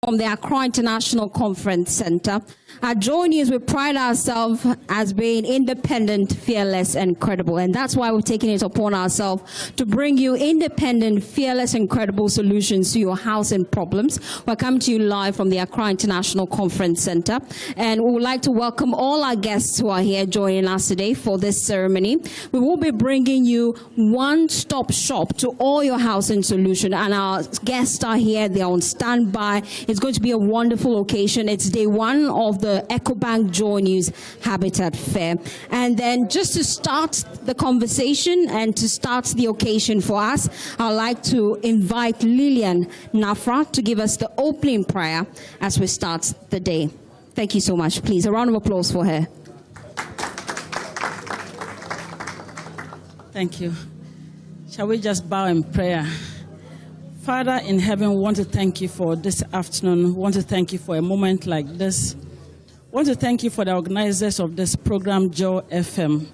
from the Accra International Conference Center. At JoyNews, we pride ourselves as being independent, fearless, and credible. And that's why we've taken it upon ourselves to bring you independent, fearless, and credible solutions to your housing problems. We're coming to you live from the Accra International Conference Center. And we would like to welcome all our guests who are here joining us today for this ceremony. We will be bringing you one-stop shop to all your housing solutions. And our guests are here. They're on standby. It's going to be a wonderful occasion. It's day one of the Ecobank JoyNews Habitat Fair. And then just to start the conversation and to start the occasion for us, I'd like to invite Lillian Nafra to give us the opening prayer as we start the day. Thank you so much. Please, a round of applause for her. Thank you. Shall we just bow in prayer? Father in heaven, we want to thank you for this afternoon. We want to thank you for a moment like this. We want to thank you for the organizers of this program, Joy FM.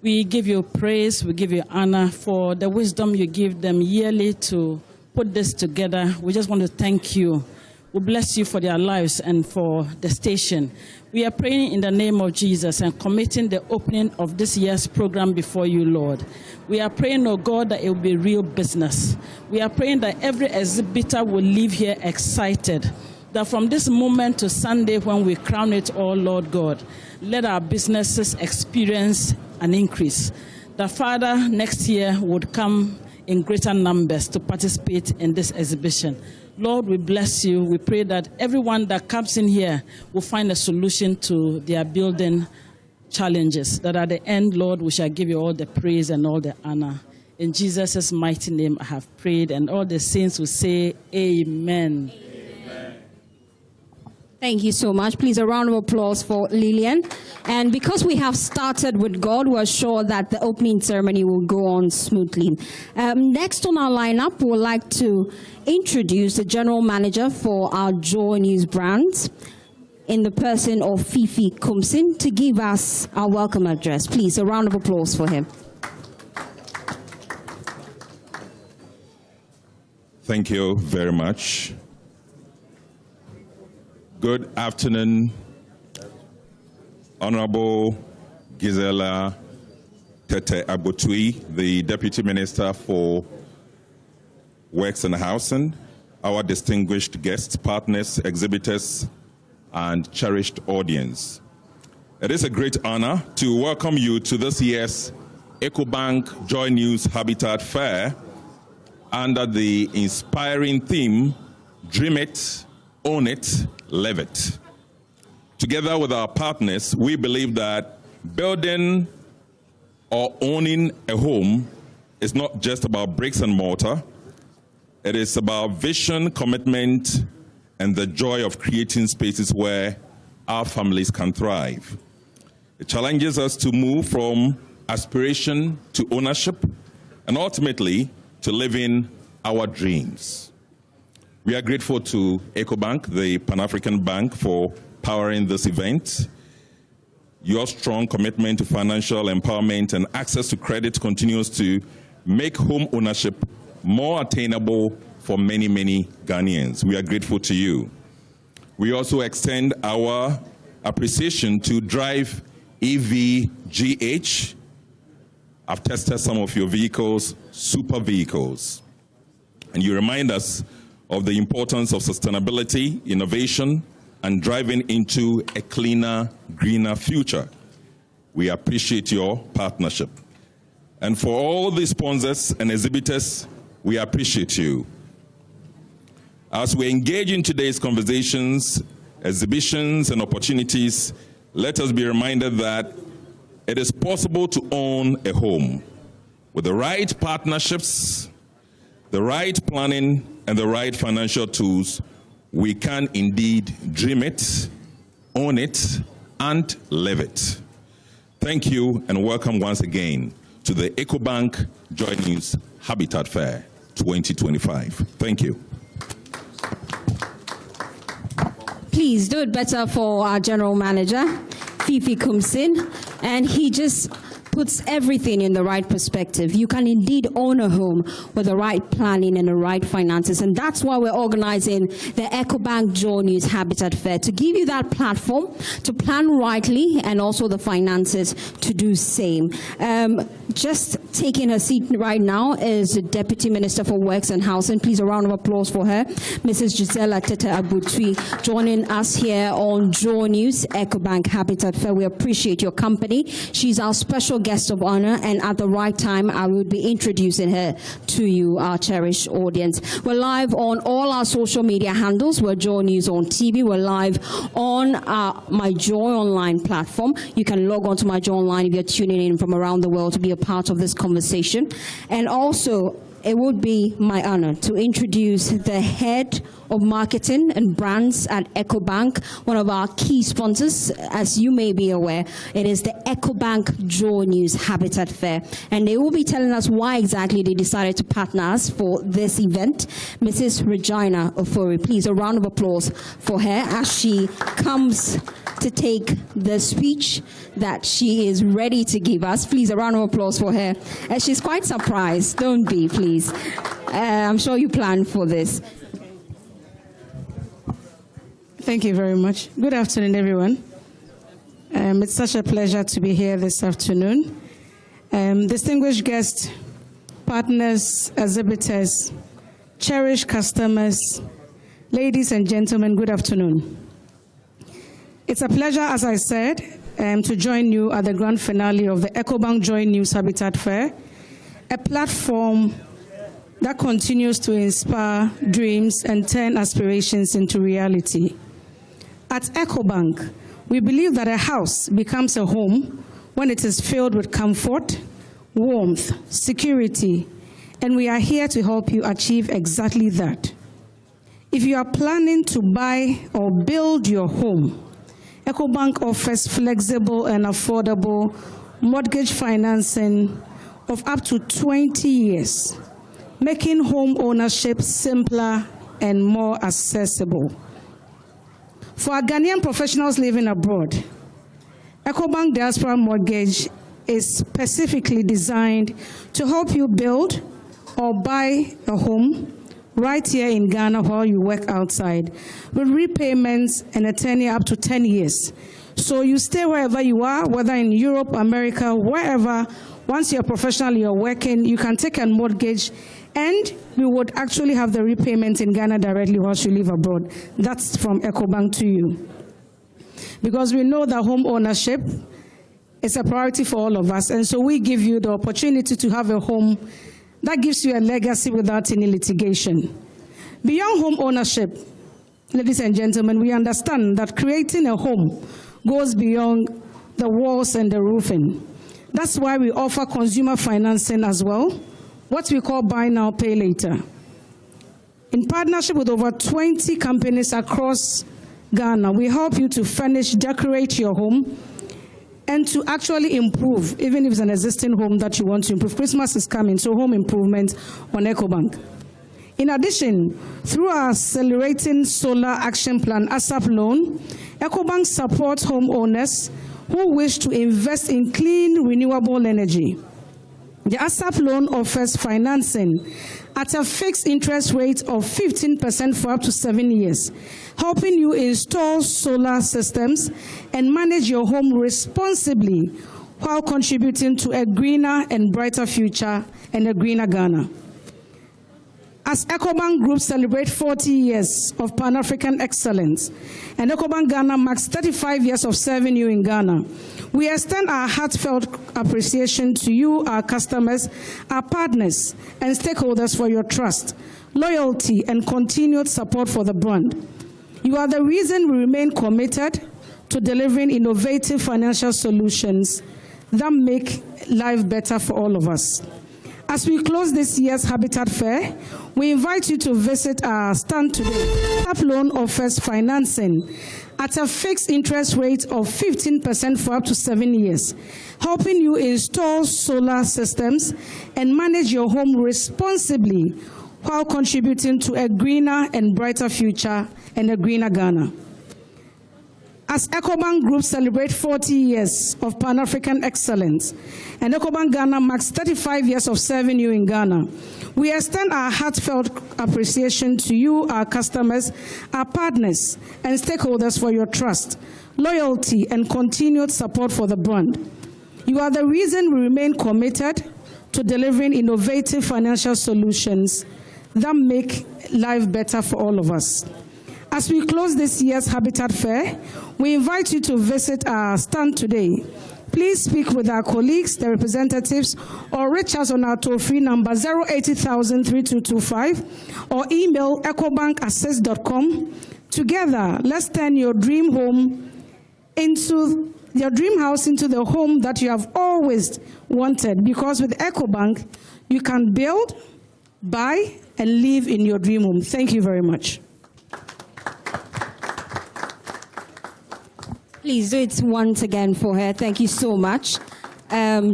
We give you praise, we give you honor for the wisdom you give them yearly to put this together. We just want to thank you. We bless you for their lives and for the station. We are praying in the name of Jesus and committing the opening of this year's program before you, Lord. We are praying, oh God, that it will be real business. We are praying that every exhibitor will leave here excited. That from this moment to Sunday when we crown it all, Lord God, let our businesses experience an increase. That Father, next year would come in greater numbers to participate in this exhibition. Lord, we bless you. We pray that everyone that comes in here will find a solution to their building challenges. That at the end, Lord, we shall give you all the praise and all the honor. In Jesus' mighty name I have prayed, and all the saints will say amen. Thank you so much. Please, a round of applause for Lillian. And because we have started with God, we're sure that the opening ceremony will go on smoothly. Next on our lineup, we would like to introduce the general manager for our JoyNews brands in the person of Fifi Kumsin to give us our welcome address. Please, a round of applause for him. Thank you very much. Good afternoon, Honorable Gisela Tete Abotui, the Deputy Minister for Works and Housing, our distinguished guests, partners, exhibitors, and cherished audience. It is a great honor to welcome you to this year's Ecobank JoyNews Habitat Fair under the inspiring theme, Dream It, Own It, Live It. Together with our partners, we believe that building or owning a home is not just about bricks and mortar. It is about vision, commitment, and the joy of creating spaces where our families can thrive. It challenges us to move from aspiration to ownership and ultimately to living our dreams. We are grateful to Ecobank, the Pan-African Bank, for powering this event. Your strong commitment to financial empowerment and access to credit continues to make home ownership more attainable for many, many Ghanaians. We are grateful to you. We also extend our appreciation to Drive EVGH. I've tested some of your vehicles, super vehicles. And you remind us of the importance of sustainability, innovation, and driving into a cleaner, greener future. We appreciate your partnership. And for all the sponsors and exhibitors, we appreciate you. As we engage in today's conversations, exhibitions, and opportunities, let us be reminded that it is possible to own a home. With the right partnerships, the right planning, and the right financial tools, we can indeed dream it, own it, and live it. Thank you and welcome once again to the Ecobank JoyNews Habitat Fair 2025. Thank you. Please do it better for our general manager, Fifi Kumsin. And he just puts everything in the right perspective. You can indeed own a home with the right planning and the right finances. And that's why we're organizing the Ecobank JoyNews Habitat Fair, to give you that platform to plan rightly and also the finances to do same. Just taking her seat right now is the Deputy Minister for Works and Housing. Please, a round of applause for her. Mrs. Gisela Tete Abutui, joining us here on JoyNews Ecobank Habitat Fair. We appreciate your company. She's our special guest of honor, and at the right time, I will be introducing her to you, our cherished audience. We're live on all our social media handles. We're JoyNews on TV. We're live on My Joy Online platform. You can log on to My Joy Online if you're tuning in from around the world to be a part of this conversation. And also, it would be my honor to introduce the head of marketing and brands at Ecobank, one of our key sponsors. As you may be aware, it is the Ecobank JoyNews Habitat Fair. And they will be telling us why exactly they decided to partner us for this event. Mrs. Regina Ofori, please, a round of applause for her as she comes to take the speech that she is ready to give us. Please, a round of applause for her. She's quite surprised. Don't be, please. I'm sure you planned for this. Thank you very much. Good afternoon, everyone. It's such a pleasure to be here this afternoon. Distinguished guests, partners, exhibitors, cherished customers, ladies and gentlemen, good afternoon. It's a pleasure, as I said, to join you at the grand finale of the Ecobank JoyNews Habitat Fair, a platform that continues to inspire dreams and turn aspirations into reality. At Ecobank, we believe that a house becomes a home when it is filled with comfort, warmth, security, and we are here to help you achieve exactly that. If you are planning to buy or build your home, Ecobank offers flexible and affordable mortgage financing of up to 20 years, making home ownership simpler and more accessible. For our Ghanaian professionals living abroad, Ecobank Diaspora Mortgage is specifically designed to help you build or buy a home right here in Ghana while you work outside, with repayments and a tenure up to 10 years. So you stay wherever you are, whether in Europe, America, wherever. Once you're professional, you're working, you can take a mortgage, and you would actually have the repayment in Ghana directly whilst you live abroad. That's from Ecobank to you. Because we know that home ownership is a priority for all of us, and so we give you the opportunity to have a home that gives you a legacy without any litigation. Beyond home ownership, ladies and gentlemen, we understand that creating a home goes beyond the walls and the roofing. That's why we offer consumer financing as well, what we call buy now, pay later. In partnership with over 20 companies across Ghana, we help you to furnish, decorate your home, and to actually improve, even if it's an existing home that you want to improve. Christmas is coming, so home improvement on Ecobank. In addition, through our Accelerating Solar Action Plan ASAP loan, Ecobank supports homeowners who wish to invest in clean, renewable energy. The ASAP loan offers financing at a fixed interest rate of 15% for up to 7 years, helping you install solar systems and manage your home responsibly while contributing to a greener and brighter future and a greener Ghana. As Ecobank Group celebrates 40 years of Pan-African excellence, and Ecobank Ghana marks 35 years of serving you in Ghana, we extend our heartfelt appreciation to you, our customers, our partners, and stakeholders for your trust, loyalty, and continued support for the brand. You are the reason we remain committed to delivering innovative financial solutions that make life better for all of us. As we close this year's Habitat Fair, we invite you to visit our stand today. ASAP loan offers financing at a fixed interest rate of 15% for up to 7 years, helping you install solar systems and manage your home responsibly while contributing to a greener and brighter future and a greener Ghana. As Ecobank Group celebrates 40 years of Pan-African excellence, and Ecobank Ghana marks 35 years of serving you in Ghana, we extend our heartfelt appreciation to you, our customers, our partners, and stakeholders for your trust, loyalty, and continued support for the brand. You are the reason we remain committed to delivering innovative financial solutions that make life better for all of us. As we close this year's Habitat Fair, we invite you to visit our stand today. Please speak with our colleagues, the representatives, or reach us on our toll-free number 080,000-3225 or email ecobankassist.com. Together, let's turn your dream house into the home that you have always wanted, because with Ecobank, you can build, buy, and live in your dream home. Thank you very much. Please do it once again for her. Thank you so much.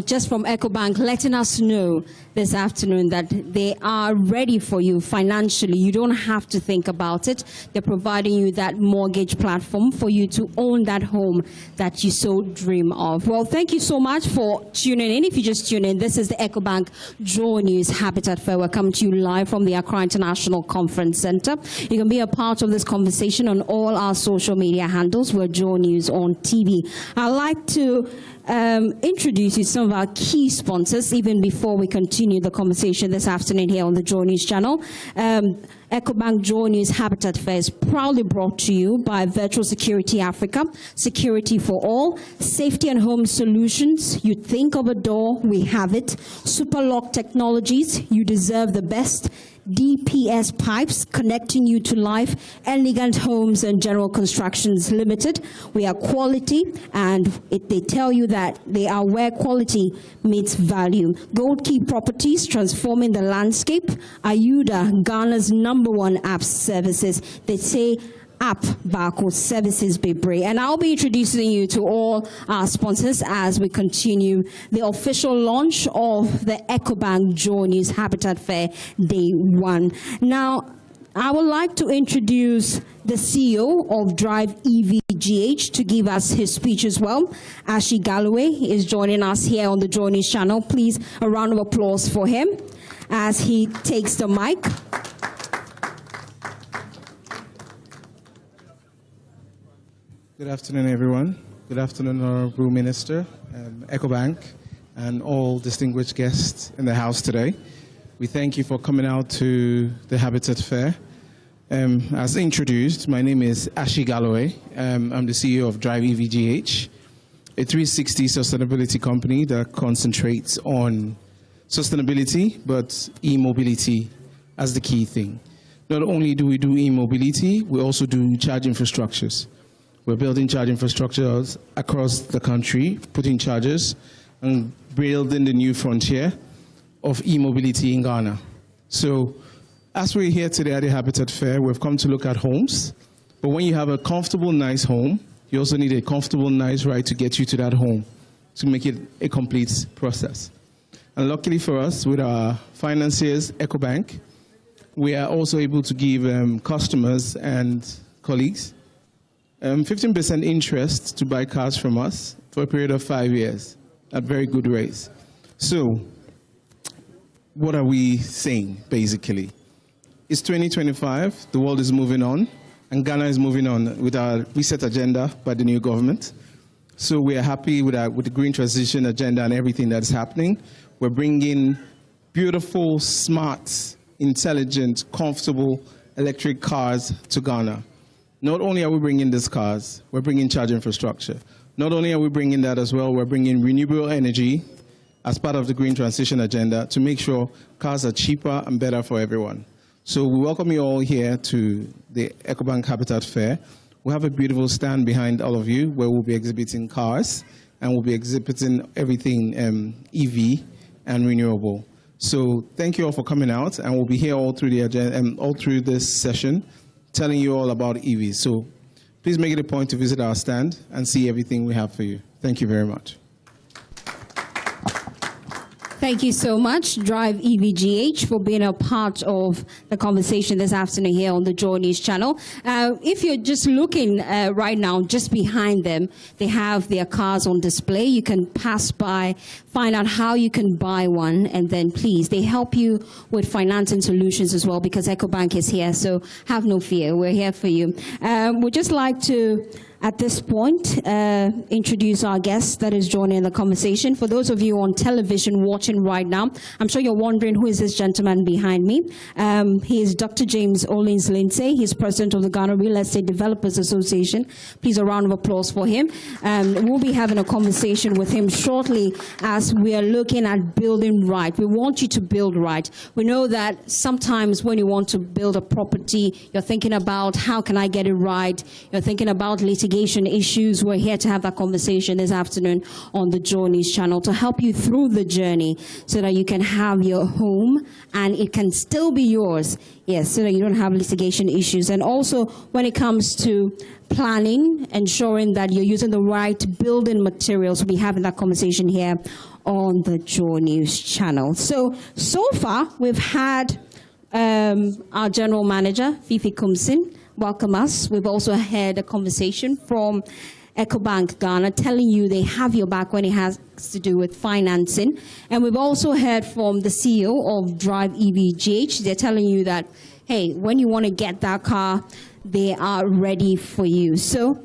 Just from Ecobank, letting us know this afternoon that they are ready for you financially. You don't have to think about it. They're providing you that mortgage platform for you to own that home that you so dream of. Well, thank you so much for tuning in. If you just tune in, this is the Ecobank JoyNews Habitat Fair. We're coming to you live from the Accra International Conference Center. You can be a part of this conversation on all our social media handles. We're JoyNews on TV. I'd like to introduce you to some of our key sponsors even before we continue the conversation this afternoon here on the JoyNews channel. Ecobank JoyNews Habitat Fair is proudly brought to you by Virtual Security Africa, Security for All, Safety and Home Solutions. You think of a door, we have it. Superlock Technologies, you deserve the best. DPS Pipes, connecting you to life. Elegant Homes and General Constructions Limited. We are quality, and they tell you that they are where quality meets value. Gold Key Properties, transforming the landscape. Ayuda, Ghana's #1 app services. They say app Barco services Bebre. And I'll be introducing you to all our sponsors as we continue the official launch of the Ecobank JoyNews Habitat Fair Day 1. Now, I would like to introduce the CEO of Drive EVGH to give us his speech as well. Ashi Galloway is joining us here on the JoyNews channel. Please, a round of applause for him as he takes the mic. Good afternoon, everyone. Good afternoon, Honorable Minister, Ecobank, and all distinguished guests in the House today. We thank you for coming out to the Habitat Fair. As introduced, my name is Ashi Galloway. I'm the CEO of Drive EVGH, a 360 sustainability company that concentrates on sustainability, but e-mobility as the key thing. Not only do we do e-mobility, we also do charge infrastructures. We're building charge infrastructures across the country, putting chargers, and building the new frontier of e-mobility in Ghana. So, as we're here today at the Habitat Fair, we've come to look at homes. But when you have a comfortable, nice home, you also need a comfortable, nice ride to get you to that home, to make it a complete process. And luckily for us, with our financiers, Ecobank, we are also able to give customers and colleagues 15% interest to buy cars from us for a period of 5 years at very good rates. So, what are we saying, basically? It's 2025, the world is moving on, and Ghana is moving on with our reset agenda by the new government. So we are happy with the green transition agenda and everything that's happening. We're bringing beautiful, smart, intelligent, comfortable electric cars to Ghana. Not only are we bringing these cars, we're bringing charge infrastructure. Not only are we bringing that as well, we're bringing renewable energy as part of the green transition agenda to make sure cars are cheaper and better for everyone. So we welcome you all here to the Ecobank Habitat Fair. We have a beautiful stand behind all of you where we'll be exhibiting cars and we'll be exhibiting everything EV and renewable. So thank you all for coming out, and we'll be here all through the agenda, all through this session, telling you all about EVs. So please make it a point to visit our stand and see everything we have for you. Thank you very much. Thank you so much, Drive EVGH, for being a part of the conversation this afternoon here on the JoyNews channel. If you're just looking right now, just behind them, they have their cars on display. You can pass by, find out how you can buy one, and then please, they help you with financing solutions as well, because Ecobank is here, so have no fear. We're here for you. We'd just like to, at this point, introduce our guest that is joining the conversation. For those of you on television watching right now, I'm sure you're wondering who is this gentleman behind me. He is Dr. James Olins Lindsay. He's president of the Ghana Real Estate Developers Association. Please, a round of applause for him. We'll be having a conversation with him shortly as we are looking at building right. We want you to build right. We know that sometimes when you want to build a property, you're thinking about how can I get it right? You're thinking about litigation issues. We're here to have that conversation this afternoon on the JoyNews channel to help you through the journey so that you can have your home and it can still be yours. Yes, so that you don't have litigation issues. And also when it comes to planning, ensuring that you're using the right building materials, we'll be having that conversation here on the JoyNews channel. So far we've had our general manager, Fifi Kumsin, welcome us. We've also had a conversation from Ecobank Ghana telling you they have your back when it has to do with financing. And we've also heard from the CEO of Drive EVGH. They're telling you that, hey, when you want to get that car, they are ready for you. So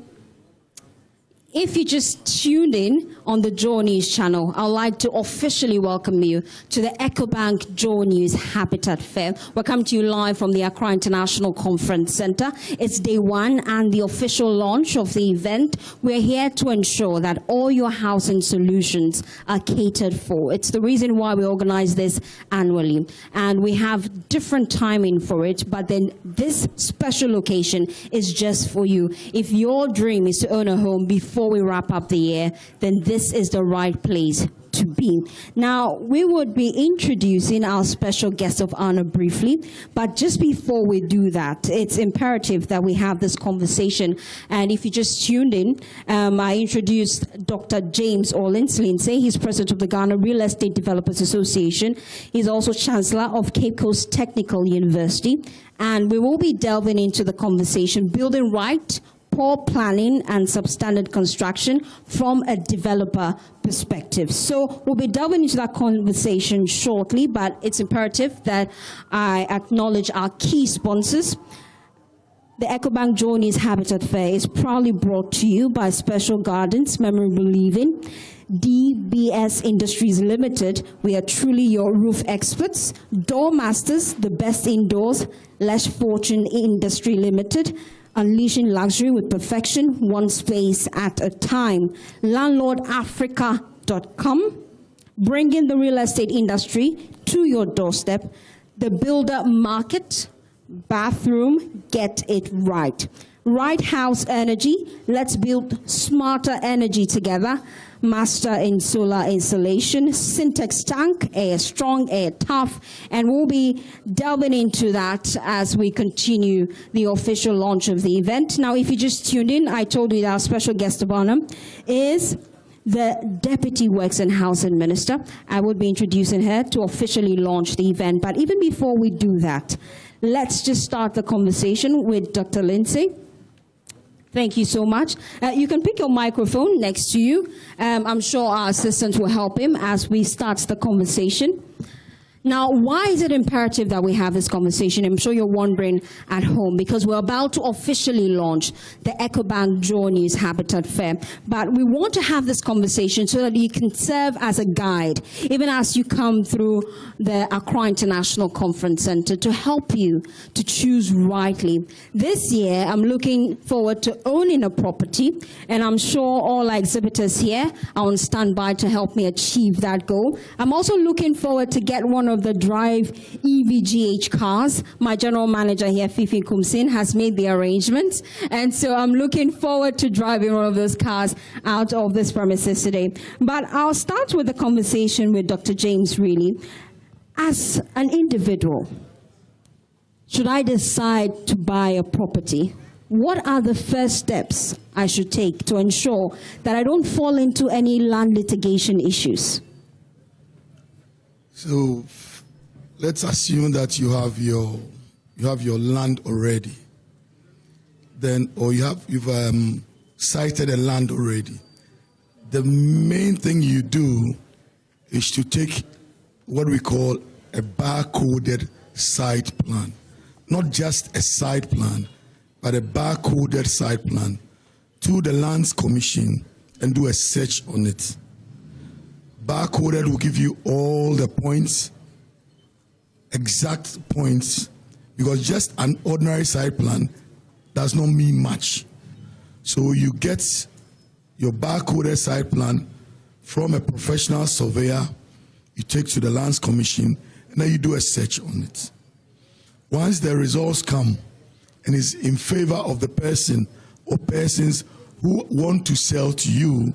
if you just tuned in on the JoyNews channel, I'd like to officially welcome you to the Ecobank JoyNews Habitat Fair. We're coming to you live from the Accra International Conference Center. It's day one and the official launch of the event. We're here to ensure that all your housing solutions are catered for. It's the reason why we organize this annually. And we have different timing for it, but then this special location is just for you. If your dream is to own a home before we wrap up the year, then this is the right place to be. Now, we would be introducing our special guest of honor briefly, but just before we do that, it's imperative that we have this conversation. And if you just tuned in, I introduced Dr. James Olins Lindsay. He's president of the Ghana Real Estate Developers Association. He's also chancellor of Cape Coast Technical University. And we will be delving into the conversation, building right, poor planning and substandard construction from a developer perspective. So we'll be delving into that conversation shortly, but it's imperative that I acknowledge our key sponsors. The Ecobank JoyNews Habitat Fair is proudly brought to you by Special Gardens, Memorable Living, DBS Industries Limited. We are truly your roof experts. Door Masters, the best indoors. Lesh Fortune Industry Limited. Unleashing luxury with perfection, one space at a time. LandlordAfrica.com, bringing the real estate industry to your doorstep. The Builder Market, bathroom, get it right. Right House Energy, let's build smarter energy together. Master in solar installation, Syntex tank, air strong, air tough, and we'll be delving into that as we continue the official launch of the event. Now, if you just tuned in, I told you that our special guest of honor is the Deputy Works and Housing Minister. I will be introducing her to officially launch the event. But even before we do that, let's just start the conversation with Dr. Lindsay. Thank you so much. You can pick your microphone next to you. I'm sure our assistant will help him as we start the conversation. Now, why is it imperative that we have this conversation? I'm sure you're wondering at home, because we're about to officially launch the Ecobank JoyNews Habitat Fair. But we want to have this conversation so that you can serve as a guide, even as you come through the Accra International Conference Center, to help you to choose rightly. This year, I'm looking forward to owning a property, and I'm sure all our exhibitors here are on standby to help me achieve that goal. I'm also looking forward to get one of the Drive EVGH cars. My general manager here, Fifi Kumsin, has made the arrangements. And so I'm looking forward to driving one of those cars out of this premises today. But I'll start with the conversation with Dr. James, really. As an individual, should I decide to buy a property, what are the first steps I should take to ensure that I don't fall into any land litigation issues? So let's assume that you have your land already. Then, or you've sited a land already. The main thing you do is to take what we call a barcoded site plan. Not just a site plan, but a barcoded site plan to the Lands Commission and do a search on it. Barcoded will give you all the points, exact points, because just an ordinary site plan does not mean much. So you get your barcoded site plan from a professional surveyor, you take to the Lands Commission, and then you do a search on it. Once the results come and is in favor of the person or persons who want to sell to you,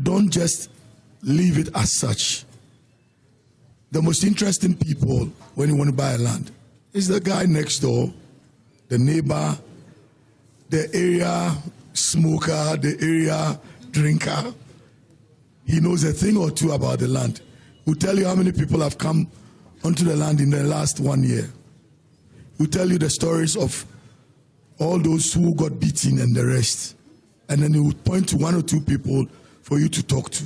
don't just leave it as such. The most interesting people when you want to buy a land is the guy next door, the neighbor, the area smoker, the area drinker. He knows a thing or two about the land. He'll tell you how many people have come onto the land in the last 1 year. He'll tell you the stories of all those who got beaten and the rest. And then he will point to one or two people for you to talk to.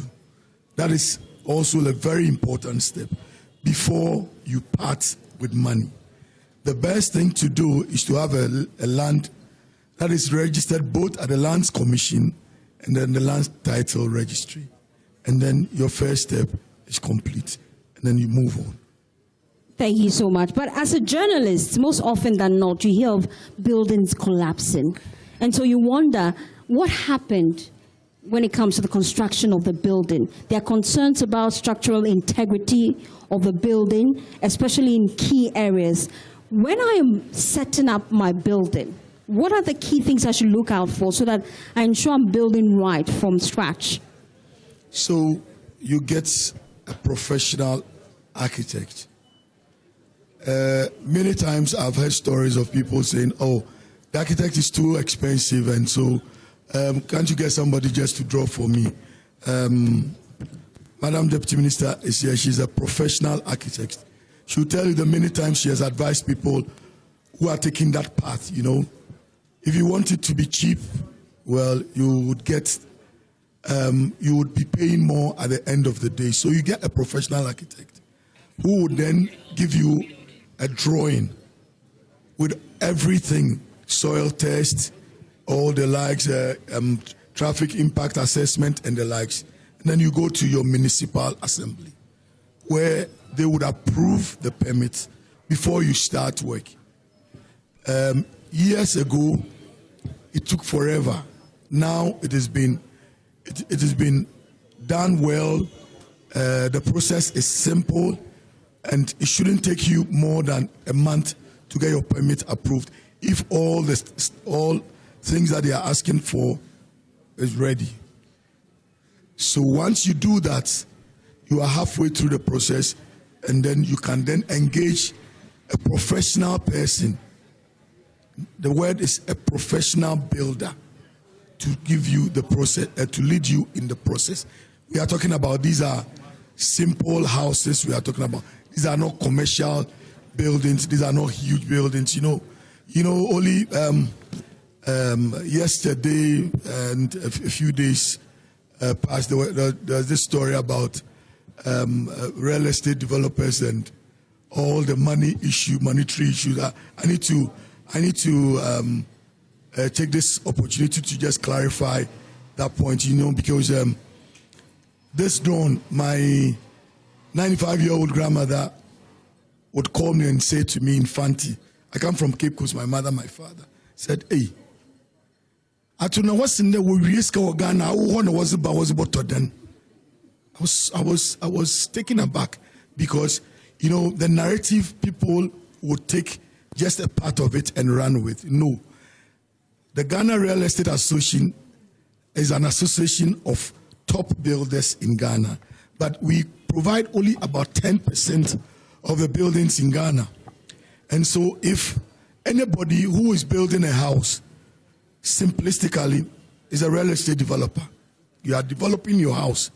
That is also a very important step before you part with money. The best thing to do is to have a land that is registered both at the Lands Commission and then the Land Title Registry. And then your first step is complete. And then you move on. Thank you so much. But as a journalist, most often than not, you hear of buildings collapsing. And so you wonder what happened when it comes to the construction of the building. There are concerns about structural integrity of the building, especially in key areas. When I am setting up my building, what are the key things I should look out for so that I ensure I'm building right from scratch? So you get a professional architect. Many times I've heard stories of people saying, oh, the architect is too expensive, and so can't you get somebody just to draw for me? Madam Deputy Minister is here. She's a professional architect. She'll tell you the many times she has advised people who are taking that path, you know. If you want it to be cheap, well, you would get, you would be paying more at the end of the day. So you get a professional architect who would then give you a drawing with everything, soil test, all the likes, traffic impact assessment and the likes. And then you go to your municipal assembly where they would approve the permit before you start work. Years ago, it took forever. Now it has been done well. The process is simple, and it shouldn't take you more than a month to get your permit approved if all things that they are asking for is ready. So once you do that, you are halfway through the process, and then you can then engage a professional person. The word is a professional builder to give you the process, to lead you in the process. We are talking about, these are simple houses we are talking about. These are not commercial buildings. These are not huge buildings. You know, only yesterday and a few days past, there's this story about real estate developers and all the monetary issues. I need to take this opportunity to just clarify that point, you know, because this dawn, my 95-year-old grandmother would call me and say to me, Infanti, I come from Cape Coast, my mother, my father, said, hey, I don't know what's in there. We risk our Ghana. I was about to then. I was taken aback because, you know, the narrative people would take just a part of it and run with. No. The Ghana Real Estate Association is an association of top builders in Ghana, but we provide only about 10% of the buildings in Ghana. And so if anybody who is building a house, simplistically, is a real estate developer, you are developing your house,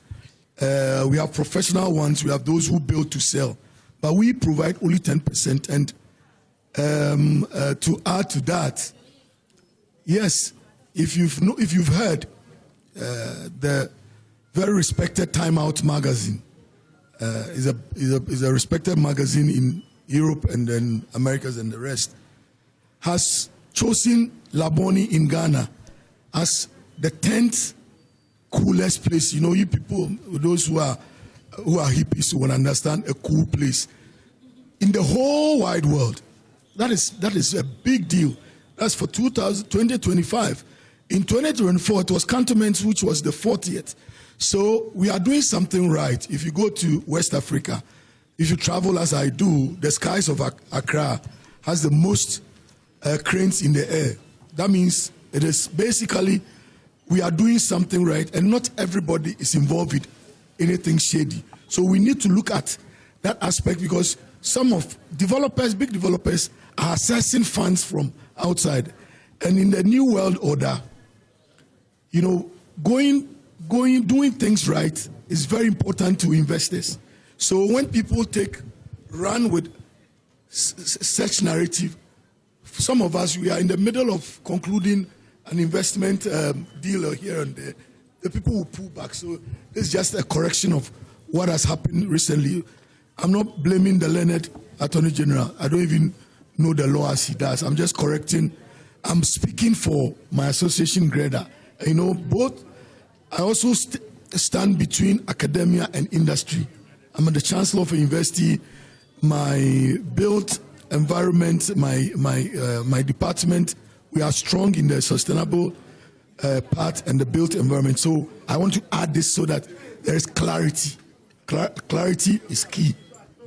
We have professional ones. We have those who build to sell. But we provide only 10%. And to add to that, yes, if you've heard, the very respected Time Out magazine is a respected magazine in Europe and then Americas and the rest, has chosen Laboni in Ghana as the 10th coolest place. You know, you people, those who are hippies, will understand a cool place in the whole wide world. That is a big deal. That's for 2025. In 2024, it was Cantonment, which was the 40th. So we are doing something right. If you go to West Africa, if you travel as I do, the skies of Accra has the most cranes in the air. That means it is basically we are doing something right, and not everybody is involved with anything shady. So we need to look at that aspect, because some of developers, big developers, are accessing funds from outside. And in the new world order, you know, doing things right is very important to investors. So when people run with such narrative, some of us, we are in the middle of concluding an investment deal here and there. The people will pull back. So it's just a correction of what has happened recently. I'm not blaming the learned Attorney General. I don't even know the law as he does. I'm just correcting. I'm speaking for my association, Greta. You know, both. I also stand between academia and industry. I'm the Chancellor of a university. My built environment, my department, we are strong in the sustainable part and the built environment. So I want to add this so that there is clarity. Clarity is key.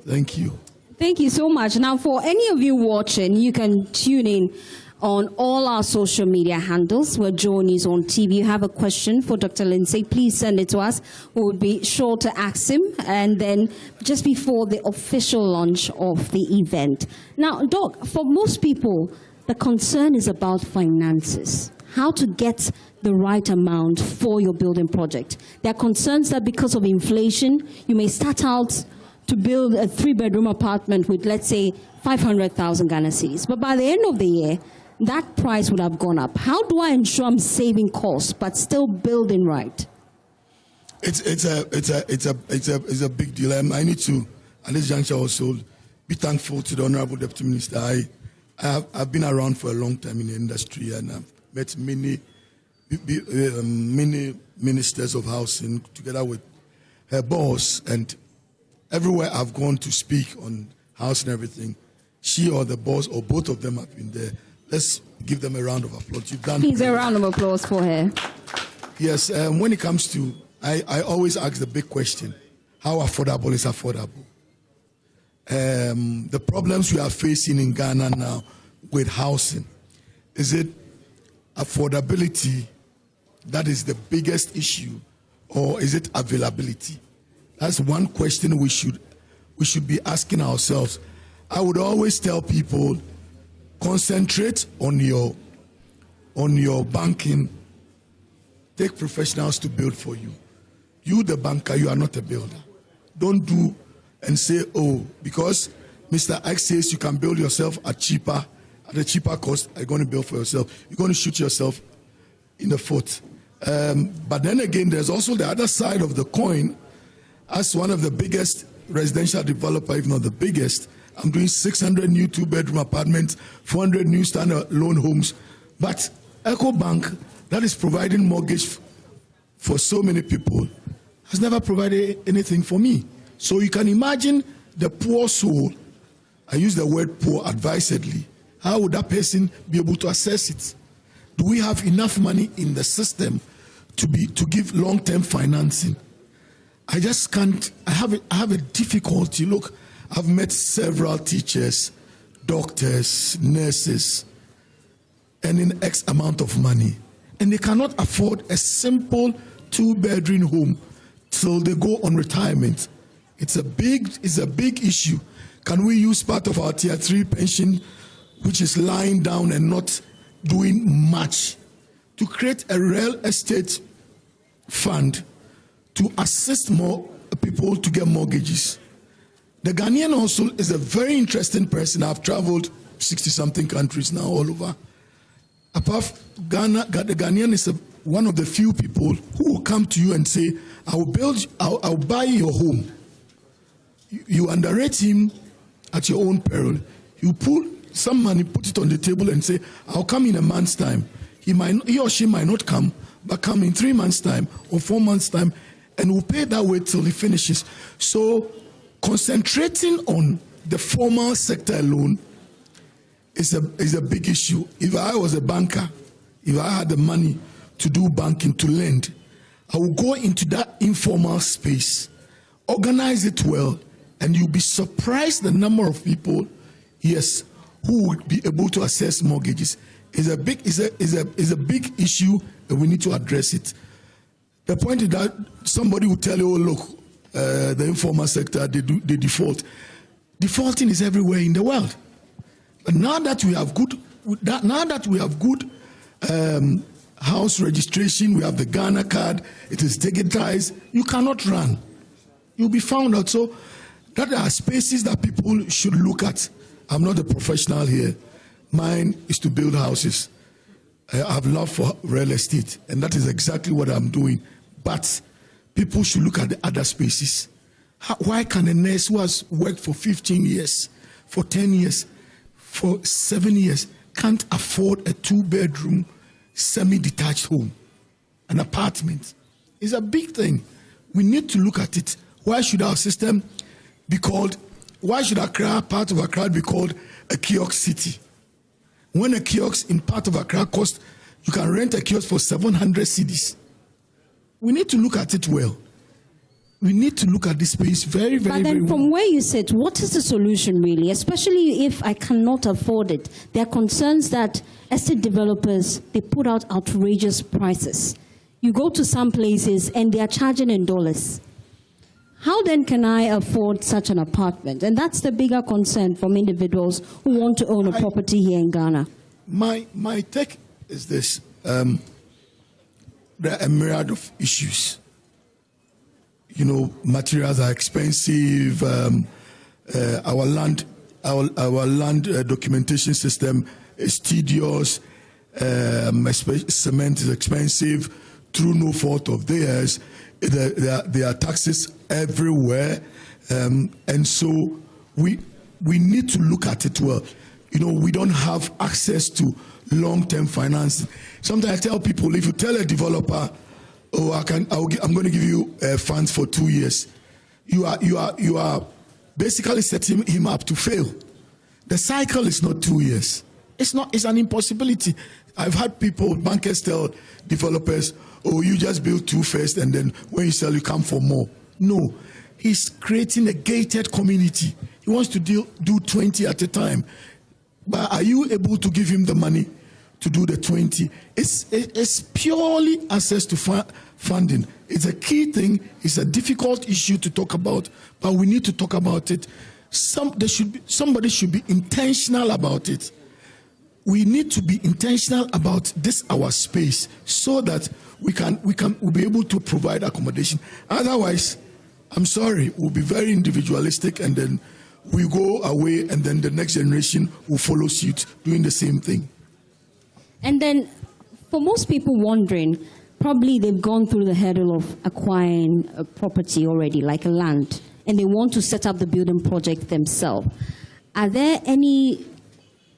Thank you. Thank you so much. Now, for any of you watching, you can tune in on all our social media handles. We're JoyNews on TV. You have a question for Dr. Lindsay, please send it to us. We would be sure to ask him, and then just before the official launch of the event. Now, Doc, for most people, the concern is about finances. How to get the right amount for your building project. There are concerns that because of inflation, you may start out to build a 3-bedroom apartment with, let's say, 500,000 Ghana cedis. But by the end of the year, that price would have gone up. How do I ensure I'm saving costs but still building right? It's a big deal. I need to, at this juncture, also be thankful to the Honorable Deputy Minister. I've been around for a long time in the industry, and I've met many ministers of housing together with her boss, and everywhere I've gone to speak on housing and everything, she or the boss or both of them have been there. Let's give them a round of applause. You've done. Please, a round of applause for her. Yes, when it comes to, I always ask the big question: how affordable is affordable? The problems we are facing in Ghana now with housing, is it affordability that is the biggest issue, or is it availability? That's one question we should be asking ourselves. I would always tell people, concentrate on your banking. Take professionals to build for you. You, the banker, you are not a builder. Don't do and say, oh, because Mr. X says you can build yourself at a cheaper cost, you're going to build for yourself. You're going to shoot yourself in the foot. But then again, there's also the other side of the coin. As one of the biggest residential developer, if not the biggest, I'm doing 600 new 2-bedroom apartments, 400 new standard loan homes. But Ecobank, that is providing mortgage for so many people, has never provided anything for me. So you can imagine the poor soul. I use the word poor advisedly. How would that person be able to assess it? Do we have enough money in the system to give long-term financing? I just can't. I have a difficulty. Look, I've met several teachers, doctors, nurses, earning X amount of money, and they cannot afford a simple 2-bedroom home till they go on retirement. It's a big issue. Can we use part of our Tier 3 pension, which is lying down and not doing much, to create a real estate fund to assist more people to get mortgages. The Ghanaian also is a very interesting person. I've traveled 60-something countries now all over. Apart from Ghana, the Ghanaian is one of the few people who will come to you and say, I'll buy your home. You underrate him at your own peril. You pull some money, put it on the table and say, I'll come in a month's time. He or she might not come, but come in 3 months' time or 4 months' time, and we'll pay that way till he finishes. So concentrating on the formal sector alone is a big issue. If I was a banker, if I had the money to do banking, to lend, I will go into that informal space, organize it well, and you'll be surprised the number of people, yes, who would be able to access mortgages. Is a big issue, and we need to address it. The point is that somebody will tell you, oh, look, the informal sector, they default. Defaulting is everywhere in the world. But now that we have good house registration, we have the Ghana card, it is digitized, you cannot run. You'll be found out. So that are spaces that people should look at. I'm not a professional here. Mine is to build houses. I have love for real estate, and that is exactly what I'm doing. But people should look at the other spaces. Why can a nurse who has worked for 15 years, for 10 years, for 7 years, can't afford a 2-bedroom, semi-detached home, an apartment? It's a big thing. We need to look at it. Why should our system be called, why should Accra, part of Accra, be called a kiosk city? When a kiosk in part of Accra costs, you can rent a kiosk for 700 cedis. We need to look at it well. We need to look at this space very, very, But then very from well. where you sit, what is the solution really? Especially if I cannot afford it. There are concerns that estate developers, they put out outrageous prices. You go to some places and they are charging in dollars. How then can I afford such an apartment? And that's the bigger concern from individuals who want to own a property here in Ghana. My take is this. There are a myriad of issues. You know, materials are expensive. Our land documentation system is tedious. Cement is expensive through no fault of theirs. There are taxes everywhere, and so we need to look at it well. You know, we don't have access to long-term financing. Sometimes I tell people, if you tell a developer, "Oh, I'm going to give you funds for 2 years," you are basically setting him up to fail. The cycle is not 2 years. It's an impossibility. I've had people, bankers, tell developers, "Oh, you just build 2 first, and then when you sell, you come for more." No, he's creating a gated community. He wants to do 20 at a time. But are you able to give him the money to do the 20? It's purely access to funding. It's a key thing. It's a difficult issue to talk about, but we need to talk about it. Somebody should be intentional about it. We need to be intentional about this, our space, so that we'll be able to provide accommodation. Otherwise, I'm sorry, we'll be very individualistic, and then we go away, and then the next generation will follow suit doing the same thing. And then for most people wondering, probably they've gone through the hurdle of acquiring a property already, like a land, and they want to set up the building project themselves. Are there any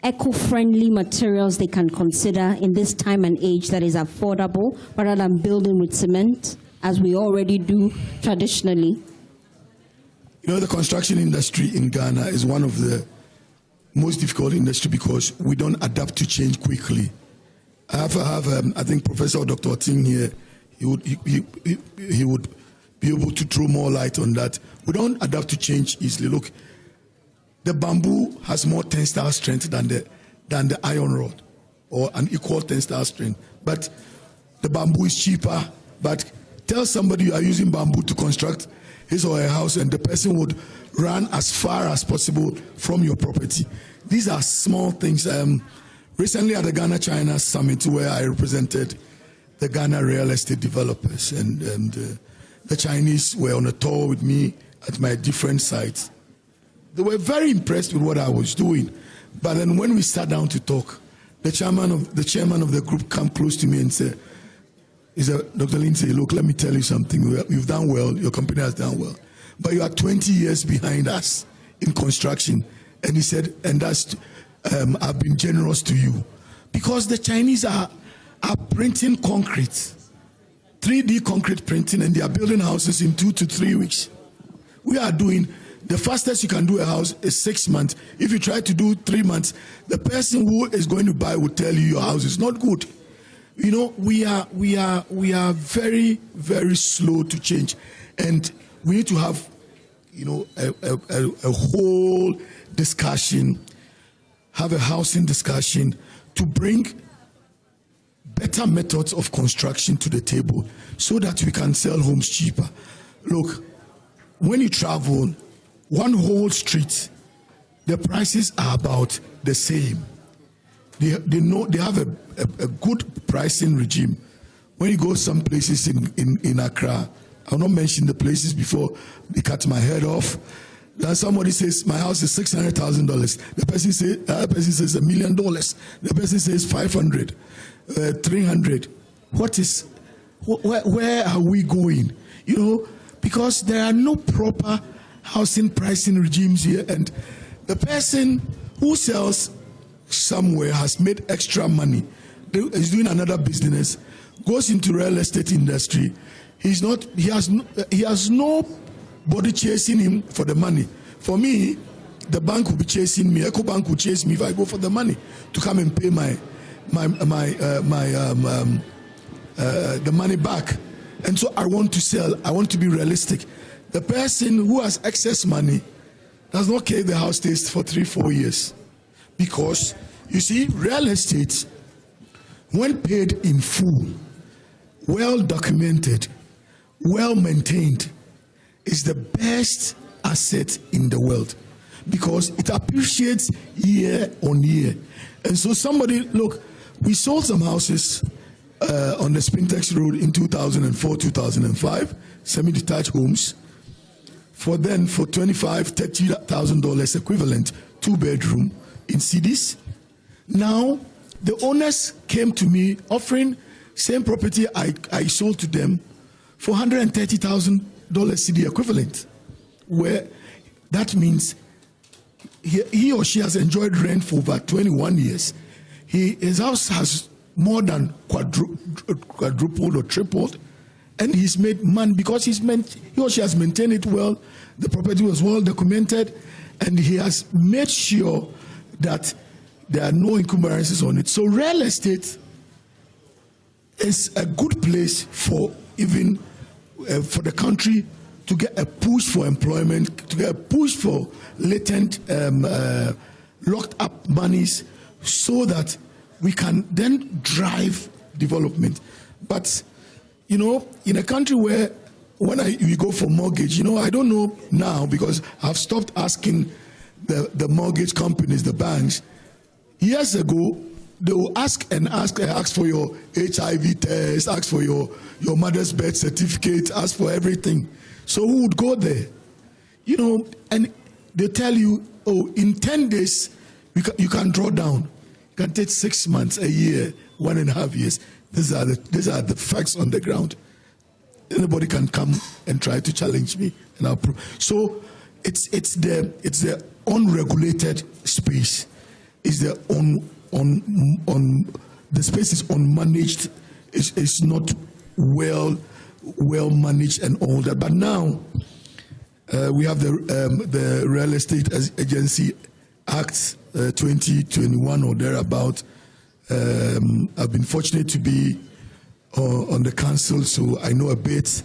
eco-friendly materials they can consider in this time and age that is affordable rather than building with cement, as we already do traditionally? You know, the construction industry in Ghana is one of the most difficult industry because we don't adapt to change quickly. I have I think Professor Dr. Ting here, he would be able to throw more light on that. We don't adapt to change easily. Look, the bamboo has more tensile strength than the iron rod, or an equal tensile strength. But the bamboo is cheaper. But tell somebody you are using bamboo to construct his or her house, and the person would run as far as possible from your property. These are small things. Recently at the Ghana-China Summit, where I represented the Ghana real estate developers, and the Chinese were on a tour with me at my different sites. They were very impressed with what I was doing. But then when we sat down to talk, the chairman of the group came close to me and said, Dr. Lindsay, look, let me tell you something. You've done well, your company has done well. But you are 20 years behind us in construction. And he said, and that's, I've been generous to you. Because the Chinese are printing concrete, 3D concrete printing, and they are building houses in 2 to 3 weeks. We are doing, the fastest you can do a house is 6 months. If you try to do 3 months, the person who is going to buy will tell you your house is not good. You know, we are very, very slow to change. And we need to have, you know, a whole discussion, have a housing discussion to bring better methods of construction to the table so that we can sell homes cheaper. Look, when you travel, one whole street, the prices are about the same. They have a good pricing regime. When you go some places in Accra, I'll not mention the places before they cut my head off. Then somebody says my house is $600,000. The person says $1 million. The person says 500, 300. Where are we going? You know, because there are no proper housing pricing regimes here, and the person who sells somewhere has made extra money, is doing another business, goes into real estate industry. He has nobody chasing him for the money. For me, the bank will be chasing me. Ecobank will chase me if I go for the money to come and pay the money back. And so I want to sell. I want to be realistic. The person who has excess money does not care if the house stays for 3-4 years. Because, you see, real estate, when paid in full, well documented, well maintained, is the best asset in the world because it appreciates year on year. And so somebody, look, we sold some houses on the Spintex Road in 2004, 2005, semi-detached homes, for $25,000, $30,000 equivalent, 2-bedroom in cities. Now, the owners came to me offering same property I sold to them for $130,000 CD equivalent, where that means he or she has enjoyed rent for over 21 years. His house has more than quadrupled or tripled, and he's made money because he or she has maintained it well. The property was well documented, and he has made sure that there are no encumbrances on it. So real estate is a good place for even for the country to get a push for employment, to get a push for latent locked up monies so that we can then drive development. But, you know, in a country where when we go for mortgage, you know, I don't know now because I've stopped asking the mortgage companies, the banks. Years ago, they will ask for your HIV test, ask for your mother's birth certificate, ask for everything. So who would go there? You know, and they tell you, oh, in 10 days, you can draw down. It can take 6 months, a year, 1.5 years. These are the facts on the ground. Anybody can come and try to challenge me, and I'll prove. So it's the unregulated space. It's the the space is unmanaged. It's not well managed and all that. But now we have the Real Estate Agency Act 2021 or thereabout. I've been fortunate to be on the council, so I know a bit.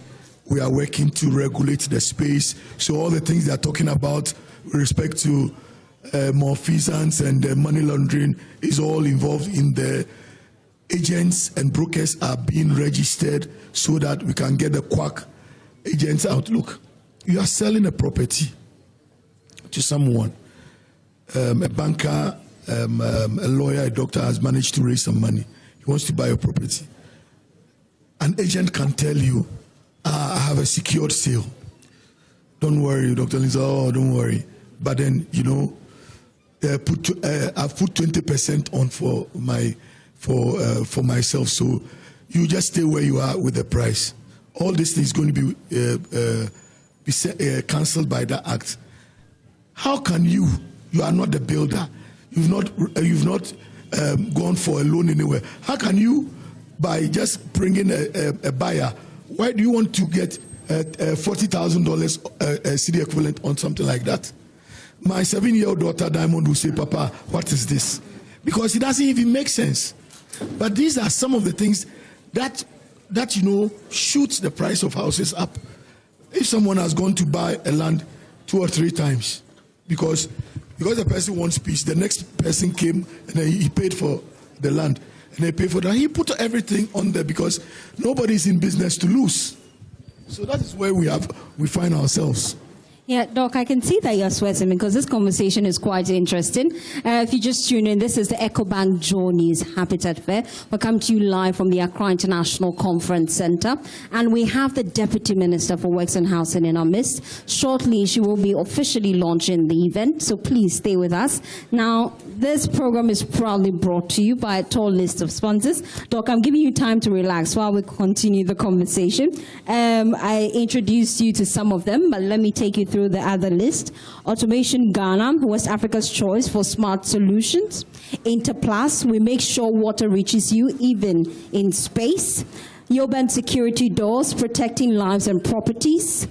We are working to regulate the space. So all the things they are talking about with respect to malfeasance and money laundering is all involved in the agents, and brokers are being registered so that we can get the quack agents out. Look, you are selling a property to someone, a banker, a lawyer, a doctor has managed to raise some money. He wants to buy a property. An agent can tell you, I have a secured sale. Don't worry, Dr. Lisa. Oh, don't worry. But then, you know, I've put 20% on for myself. So you just stay where you are with the price. All this thing is going to be cancelled by that act. How can you are not the builder, you've not gone for a loan anywhere. How can you, by just bringing a buyer, why do you want to get $40,000 city equivalent on something like that? My 7-year-old daughter Diamond will say, Papa, what is this? Because it doesn't even make sense. But these are some of the things that you know shoots the price of houses up. If someone has gone to buy a land 2 or 3 times, because the person wants peace, the next person came and then he paid for the land and they paid for that. He put everything on there because nobody is in business to lose. So that is where we find ourselves. Yeah, Doc, I can see that you're sweating because this conversation is quite interesting. If you just tune in, this is the Ecobank JoyNews Habitat Fair. We're coming to you live from the Accra International Conference Center. And we have the Deputy Minister for Works and Housing in our midst. Shortly, she will be officially launching the event, so please stay with us. Now, this program is proudly brought to you by a tall list of sponsors. Doc, I'm giving you time to relax while we continue the conversation. I introduced you to some of them, but let me take you through the other list. Automation Ghana, West Africa's choice for smart solutions. Interplus, we make sure water reaches you even in space. Yoban Security Doors, protecting lives and properties.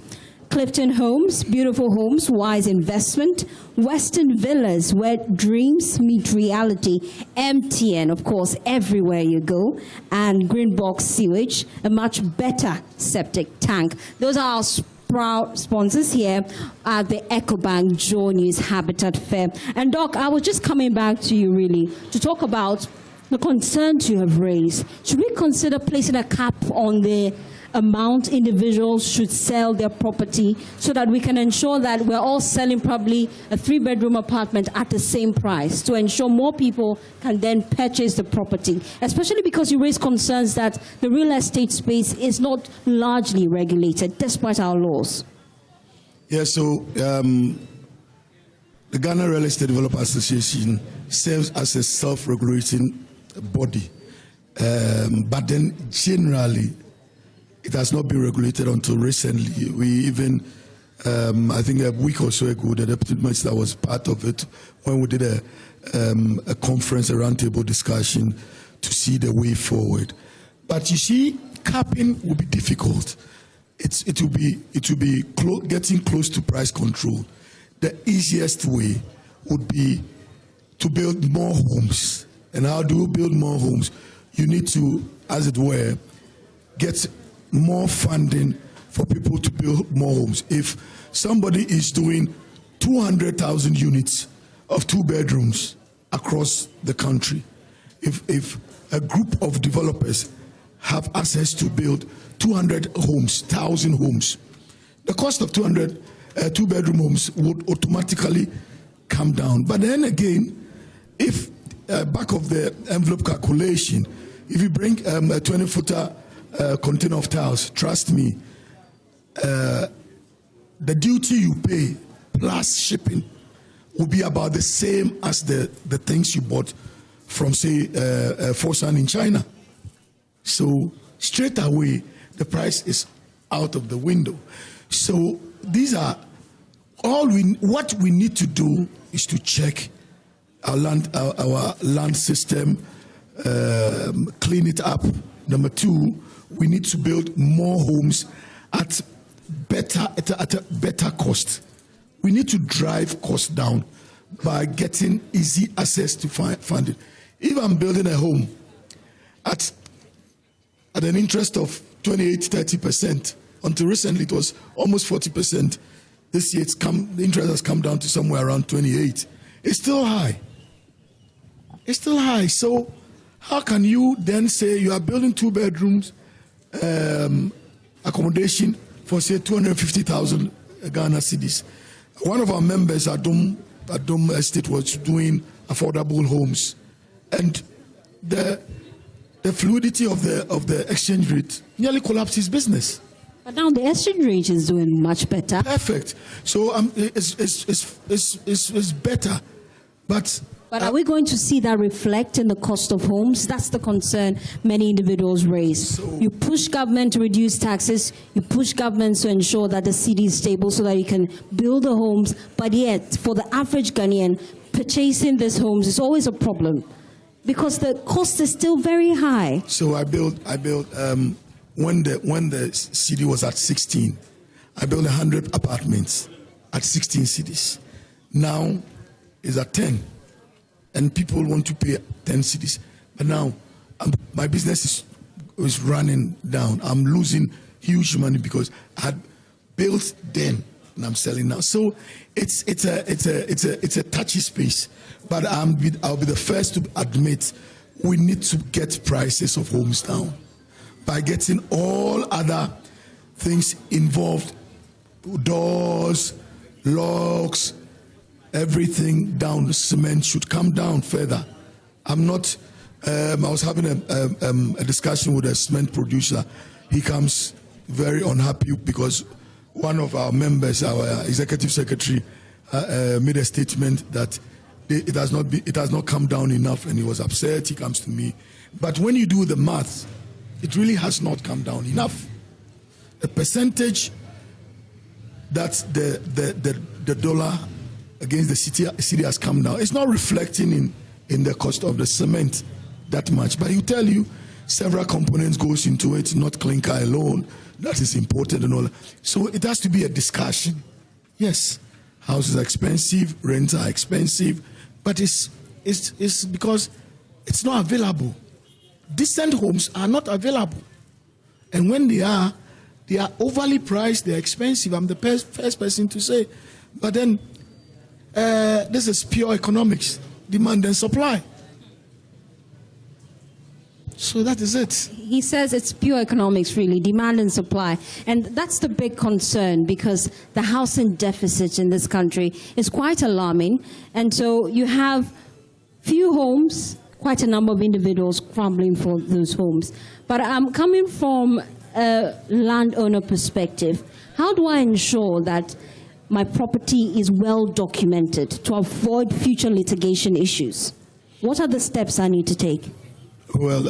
Clifton Homes, beautiful homes, wise investment. Western Villas, where dreams meet reality. MTN, of course, everywhere you go. And Green Box Sewage, a much better septic tank. Those are our proud sponsors here at the Ecobank JoyNews Habitat Fair. And Doc, I was just coming back to you really to talk about the concerns you have raised. Should we consider placing a cap on the amount individuals should sell their property so that we can ensure that we're all selling probably a 3-bedroom apartment at the same price to ensure more people can then purchase the property, especially because you raise concerns that the real estate space is not largely regulated despite our laws? Yeah, so the Ghana Real Estate Developer Association serves as a self-regulating body, but then generally it has not been regulated until recently. We even, I think a week or so ago, the Deputy Minister was part of it when we did a conference, a roundtable discussion to see the way forward. But you see, capping will be difficult. It will be getting close to price control. The easiest way would be to build more homes. And how do you build more homes? You need to, as it were, get more funding for people to build more homes. If somebody is doing 200,000 units of 2 bedrooms across the country, if a group of developers have access to build 200 homes, 1,000 homes, the cost of 200 2-bedroom homes would automatically come down. But then again, if back of the envelope calculation, if you bring a 20-footer container of tiles, trust me, the duty you pay plus shipping will be about the same as the things you bought from, say, Fosun in China. So straight away, the price is out of the window. So these are what we need to do is to check our land system, clean it up. Number 2, we need to build more homes at a better cost. We need to drive costs down by getting easy access to funding. If I'm building a home at an interest of 28-30%, until recently it was almost 40%. This year the interest has come down to somewhere around 28. It's still high. It's still high. So how can you then say you are building 2 bedrooms accommodation for, say, 250,000 Ghana cedis? One of our members, Adom Estate, was doing affordable homes, and the fluidity of the exchange rate nearly collapsed his business. But now the exchange rate is doing much better. Perfect. So it's better. But are we going to see that reflect in the cost of homes? That's the concern many individuals raise. So, you push government to reduce taxes, you push government to ensure that the city is stable so that you can build the homes, but yet for the average Ghanaian, purchasing these homes is always a problem because the cost is still very high. So I built when the city was at 16, I built 100 apartments at 16 cities. Now it's at 10. And people want to pay 10 cities. But now my business is running down. I'm losing huge money because I had built then and I'm selling now. So it's a touchy space. But I'll be the first to admit we need to get prices of homes down by getting all other things involved, doors, locks, everything down. The cement should come down further. I'm not. I was having a discussion with a cement producer. He comes very unhappy because one of our members, our executive secretary, made a statement that it has not come down enough, and he was upset. He comes to me, but when you do the math, it really has not come down enough. The percentage that the dollar against the city has come down. It's not reflecting in the cost of the cement that much. But he'll tell you several components goes into it, not clinker alone. That is important and all that. So it has to be a discussion. Yes, houses are expensive, rents are expensive, but it's because it's not available. Decent homes are not available. And when they are overly priced, they're expensive. I'm the first person to say. But then this is pure economics, demand and supply. So that is it. He says it's pure economics, really, demand and supply. And that's the big concern because the housing deficit in this country is quite alarming. And so you have few homes, quite a number of individuals scrambling for those homes. But I'm coming from a landowner perspective. How do I ensure that my property is well documented to avoid future litigation issues? What are the steps I need to take? Well,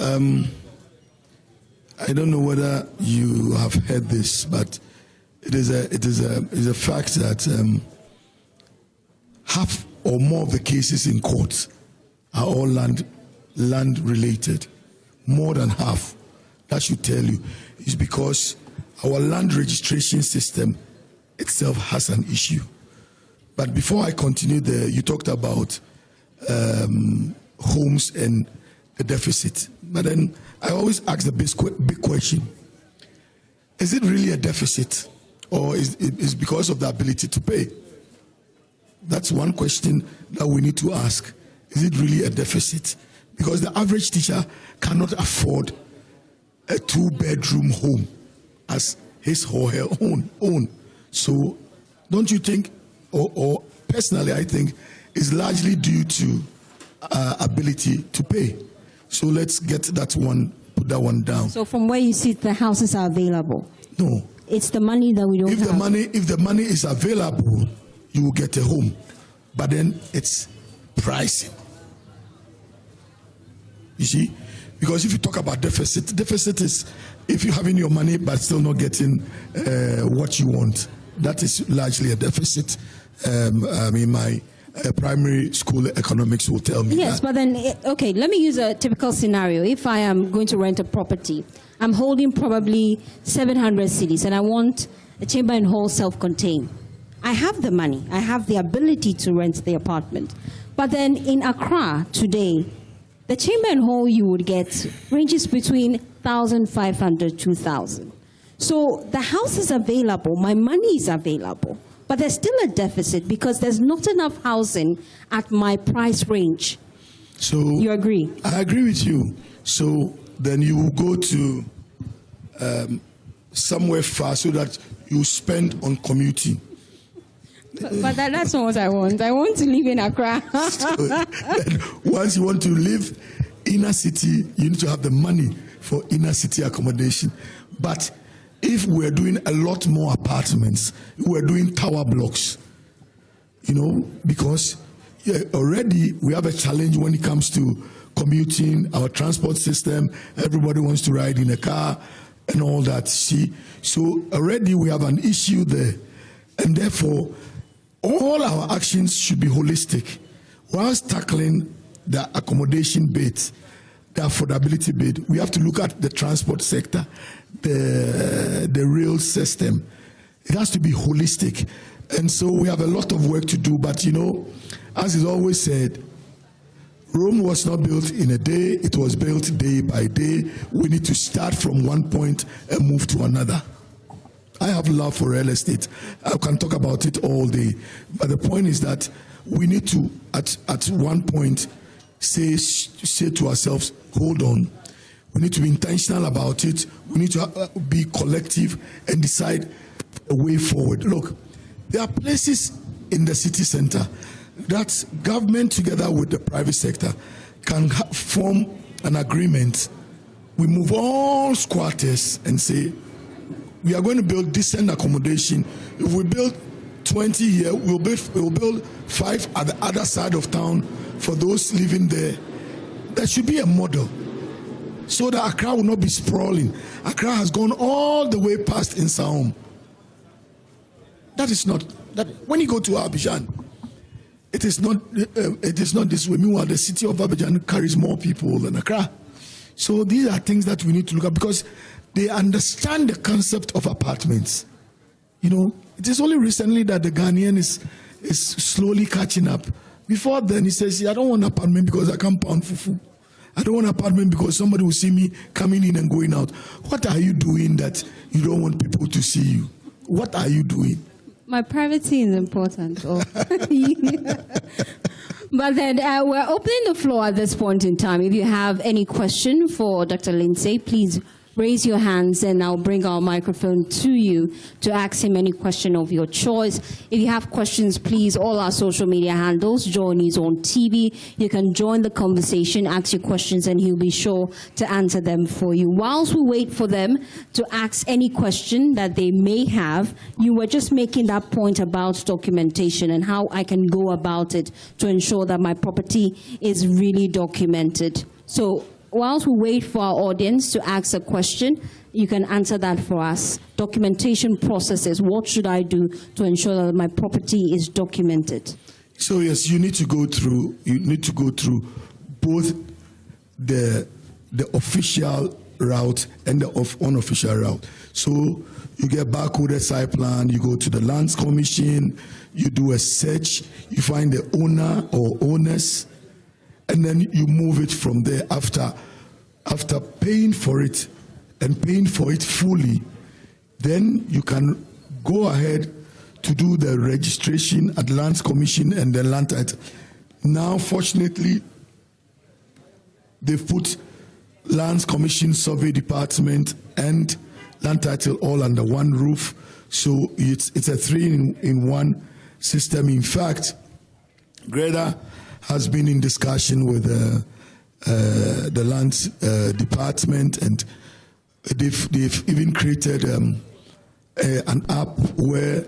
I don't know whether you have heard this, but it is a fact that half or more of the cases in court are all land related. More than half. That should tell you. It's because our land registration system itself has an issue. But before I continue there, you talked about homes and the deficit. But then I always ask the big question. Is it really a deficit, or is it because of the ability to pay? That's one question that we need to ask. Is it really a deficit? Because the average teacher cannot afford a 2-bedroom home as his or her own. So don't you think, or personally I think, it's largely due to ability to pay. So let's get that one, put that one down. So from where you sit, the houses are available? No. It's the money that we don't have. If the money is available, you will get a home. But then it's pricing. You see? Because if you talk about deficit is if you're having your money but still not getting what you want. That is largely a deficit. My primary school economics will tell me yes, that. But then, okay, let me use a typical scenario. If I am going to rent a property, I'm holding probably 700 cedis and I want a chamber and hall self-contained. I have the money. I have the ability to rent the apartment. But then in Accra today, the chamber and hall you would get ranges between 1,500 to 2,000. So the house is available, my money is available, but there's still a deficit because there's not enough housing at my price range. So you agree? I agree with you. So then you will go to somewhere far so that you spend on commuting. But that's not what I want. I want to live in Accra. So, once you want to live inner city, you need to have the money for inner city accommodation. But if we're doing a lot more apartments, we're doing tower blocks, because already we have a challenge when it comes to commuting, our transport system. Everybody wants to ride in a car and all that. See, so already we have an issue there, and therefore all our actions should be holistic. Whilst tackling the accommodation bit, the affordability bit, we have to look at the transport sector, the rail system. It has to be holistic. And so we have a lot of work to do, but as is always said, Rome was not built in a day, it was built day by day. We need to start from one point and move to another. I have love for real estate. I can talk about it all day. But the point is that we need to, at one point, say to ourselves, hold on. We need to be intentional about it. We need to be collective and decide a way forward. Look, there are places in the city center that government together with the private sector can form an agreement. We move all squatters and say, we are going to build decent accommodation. If we build 20 here, we'll build 5 at the other side of town for those living there. There should be a model so that Accra will not be sprawling. Accra has gone all the way past Insaom. That is not that. When you go to Abidjan, it is not this way. Meanwhile, the city of Abidjan carries more people than Accra. So these are things that we need to look at because they understand the concept of apartments. It is only recently that the Ghanaian is slowly catching up. Before then, he says, I don't want an apartment because I can't pound fufu. I don't want an apartment because somebody will see me coming in and going out. What are you doing that you don't want people to see you? What are you doing? My privacy is important. But then we're opening the floor at this point in time. If you have any question for Dr. Lindsay, please raise your hands and I'll bring our microphone to you to ask him any question of your choice. If you have questions, please, all our social media handles, JoyNews on TV. You can join the conversation, ask your questions, and he'll be sure to answer them for you. Whilst we wait for them to ask any question that they may have, you were just making that point about documentation and how I can go about it to ensure that my property is really documented. So whilst we wait for our audience to ask a question, you can answer that for us. Documentation processes. What should I do to ensure that my property is documented? So yes, you need to go through both the official route and the unofficial route. So you get barcoded site plan, you go to the Lands Commission, you do a search, you find the owner or owners, and then you move it from there after paying for it and paying for it fully. Then you can go ahead to do the registration at Lands Commission and the land title. Now, fortunately, they've put Lands Commission, Survey Department, and land title all under one roof. So it's a 3-in-1 system. In fact, Greta has been in discussion with the Lands Department, and they've even created an app where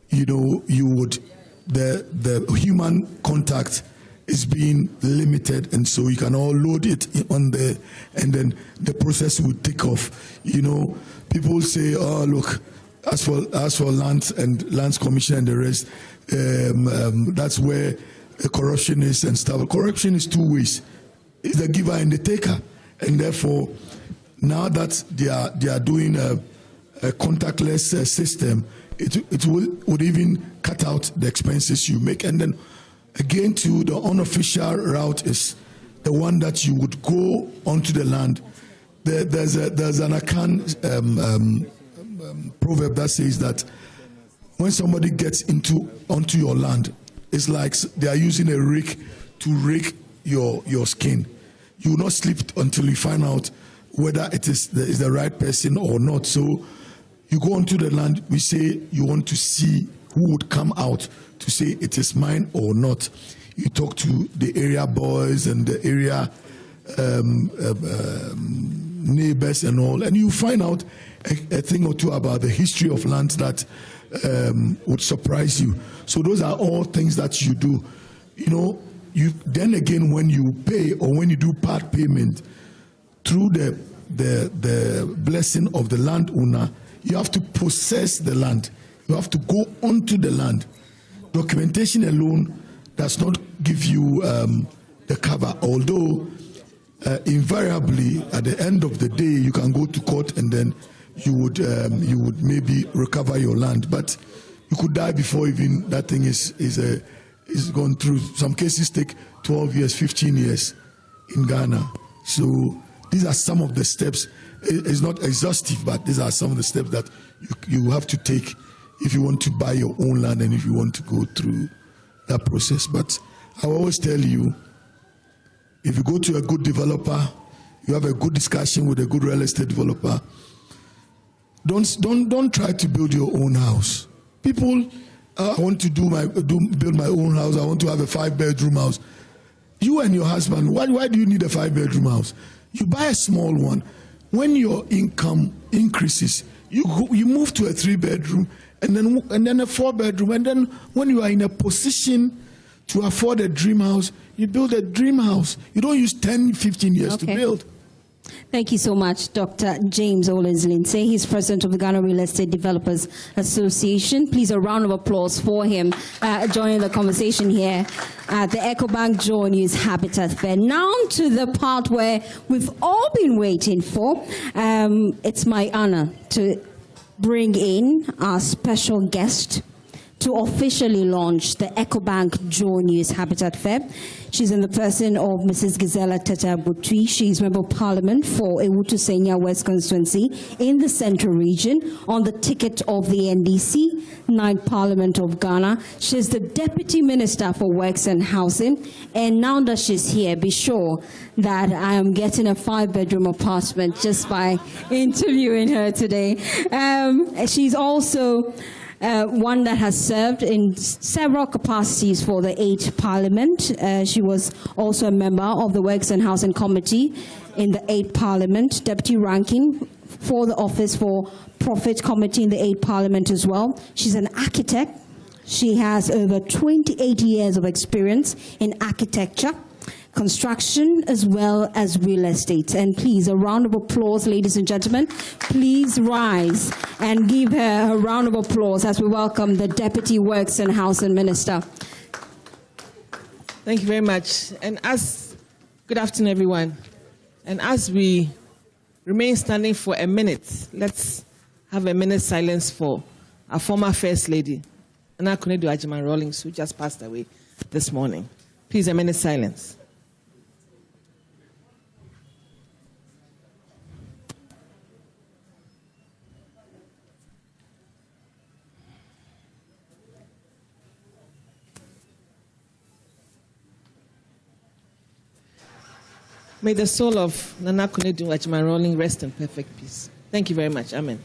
the human contact is being limited, and so you can all load it on there, and then the process will take off. People say, "Oh, look, as for Lands Commission and the rest, that's where corruption is and stuff." Corruption is 2 ways: it's the giver and the taker, and therefore, now that they are doing a contactless system, it would even cut out the expenses you make. And then again, to the unofficial route is the one that you would go onto the land. There's an Akan proverb that says that when somebody gets onto your land, it's like they are using a rake to rake your skin. You will not sleep until you find out whether it is the right person or not. So you go onto the land, we say you want to see who would come out to say it is mine or not. You talk to the area boys and the area neighbors and all, and you find out a thing or two about the history of land that would surprise you. So those are all things that you do. You know, then again, when you pay or when you do part payment through the blessing of the landowner, you have to possess the land. You have to go onto the land. Documentation alone does not give you the cover, although invariably at the end of the day you can go to court and then you would maybe recover your land, but you could die before even that thing is gone through. Some cases take 12 years, 15 years in Ghana. So these are some of the steps. It's not exhaustive, but these are some of the steps that you have to take if you want to buy your own land and if you want to go through that process. But I always tell you, if you go to a good developer, you have a good discussion with a good real estate developer, don't try to build your own house. People, I want to build my own house. I want to have a 5-bedroom house. You and your husband, why do you need a 5-bedroom house? You buy a small one. When your income increases, you move to a 3-bedroom and then a 4-bedroom. And then when you are in a position to afford a dream house, you build a dream house. You don't use 10, 15 years to build. Thank you so much, Dr. James Owens-Lindsay. He's president of the Ghana Real Estate Developers Association. Please, a round of applause for him joining the conversation here at the Ecobank JoyNews Habitat Fair. Now to the part where we've all been waiting for. It's my honor to bring in our special guest to officially launch the Ecobank JoyNews Habitat Fair. She's in the person of Mrs. Gisela Tete-Abotui. She's Member of Parliament for Ewutu Senya West Constituency in the Central Region on the ticket of the NDC, 9th Parliament of Ghana. She's the Deputy Minister for Works and Housing. And now that she's here, be sure that I am getting a 5-bedroom apartment just by interviewing her today. She's also one that has served in several capacities for the 8th Parliament. She was also a member of the Works and Housing Committee in the 8th Parliament, deputy ranking for the Office for Profit Committee in the 8th Parliament as well. She's an architect. She has over 28 years of experience in architecture, construction, as well as real estate. And please, a round of applause, ladies and gentlemen. Please rise and give her a round of applause as we welcome the Deputy Works and Housing Minister. Thank you very much. Good afternoon, everyone. And as we remain standing for a minute, let's have a minute's silence for our former First Lady, Nana Akufo-Addo, who just passed away this morning. Please, a minute's silence. May the soul of Nana Akufo-Addo rest in perfect peace. Thank you very much. Amen.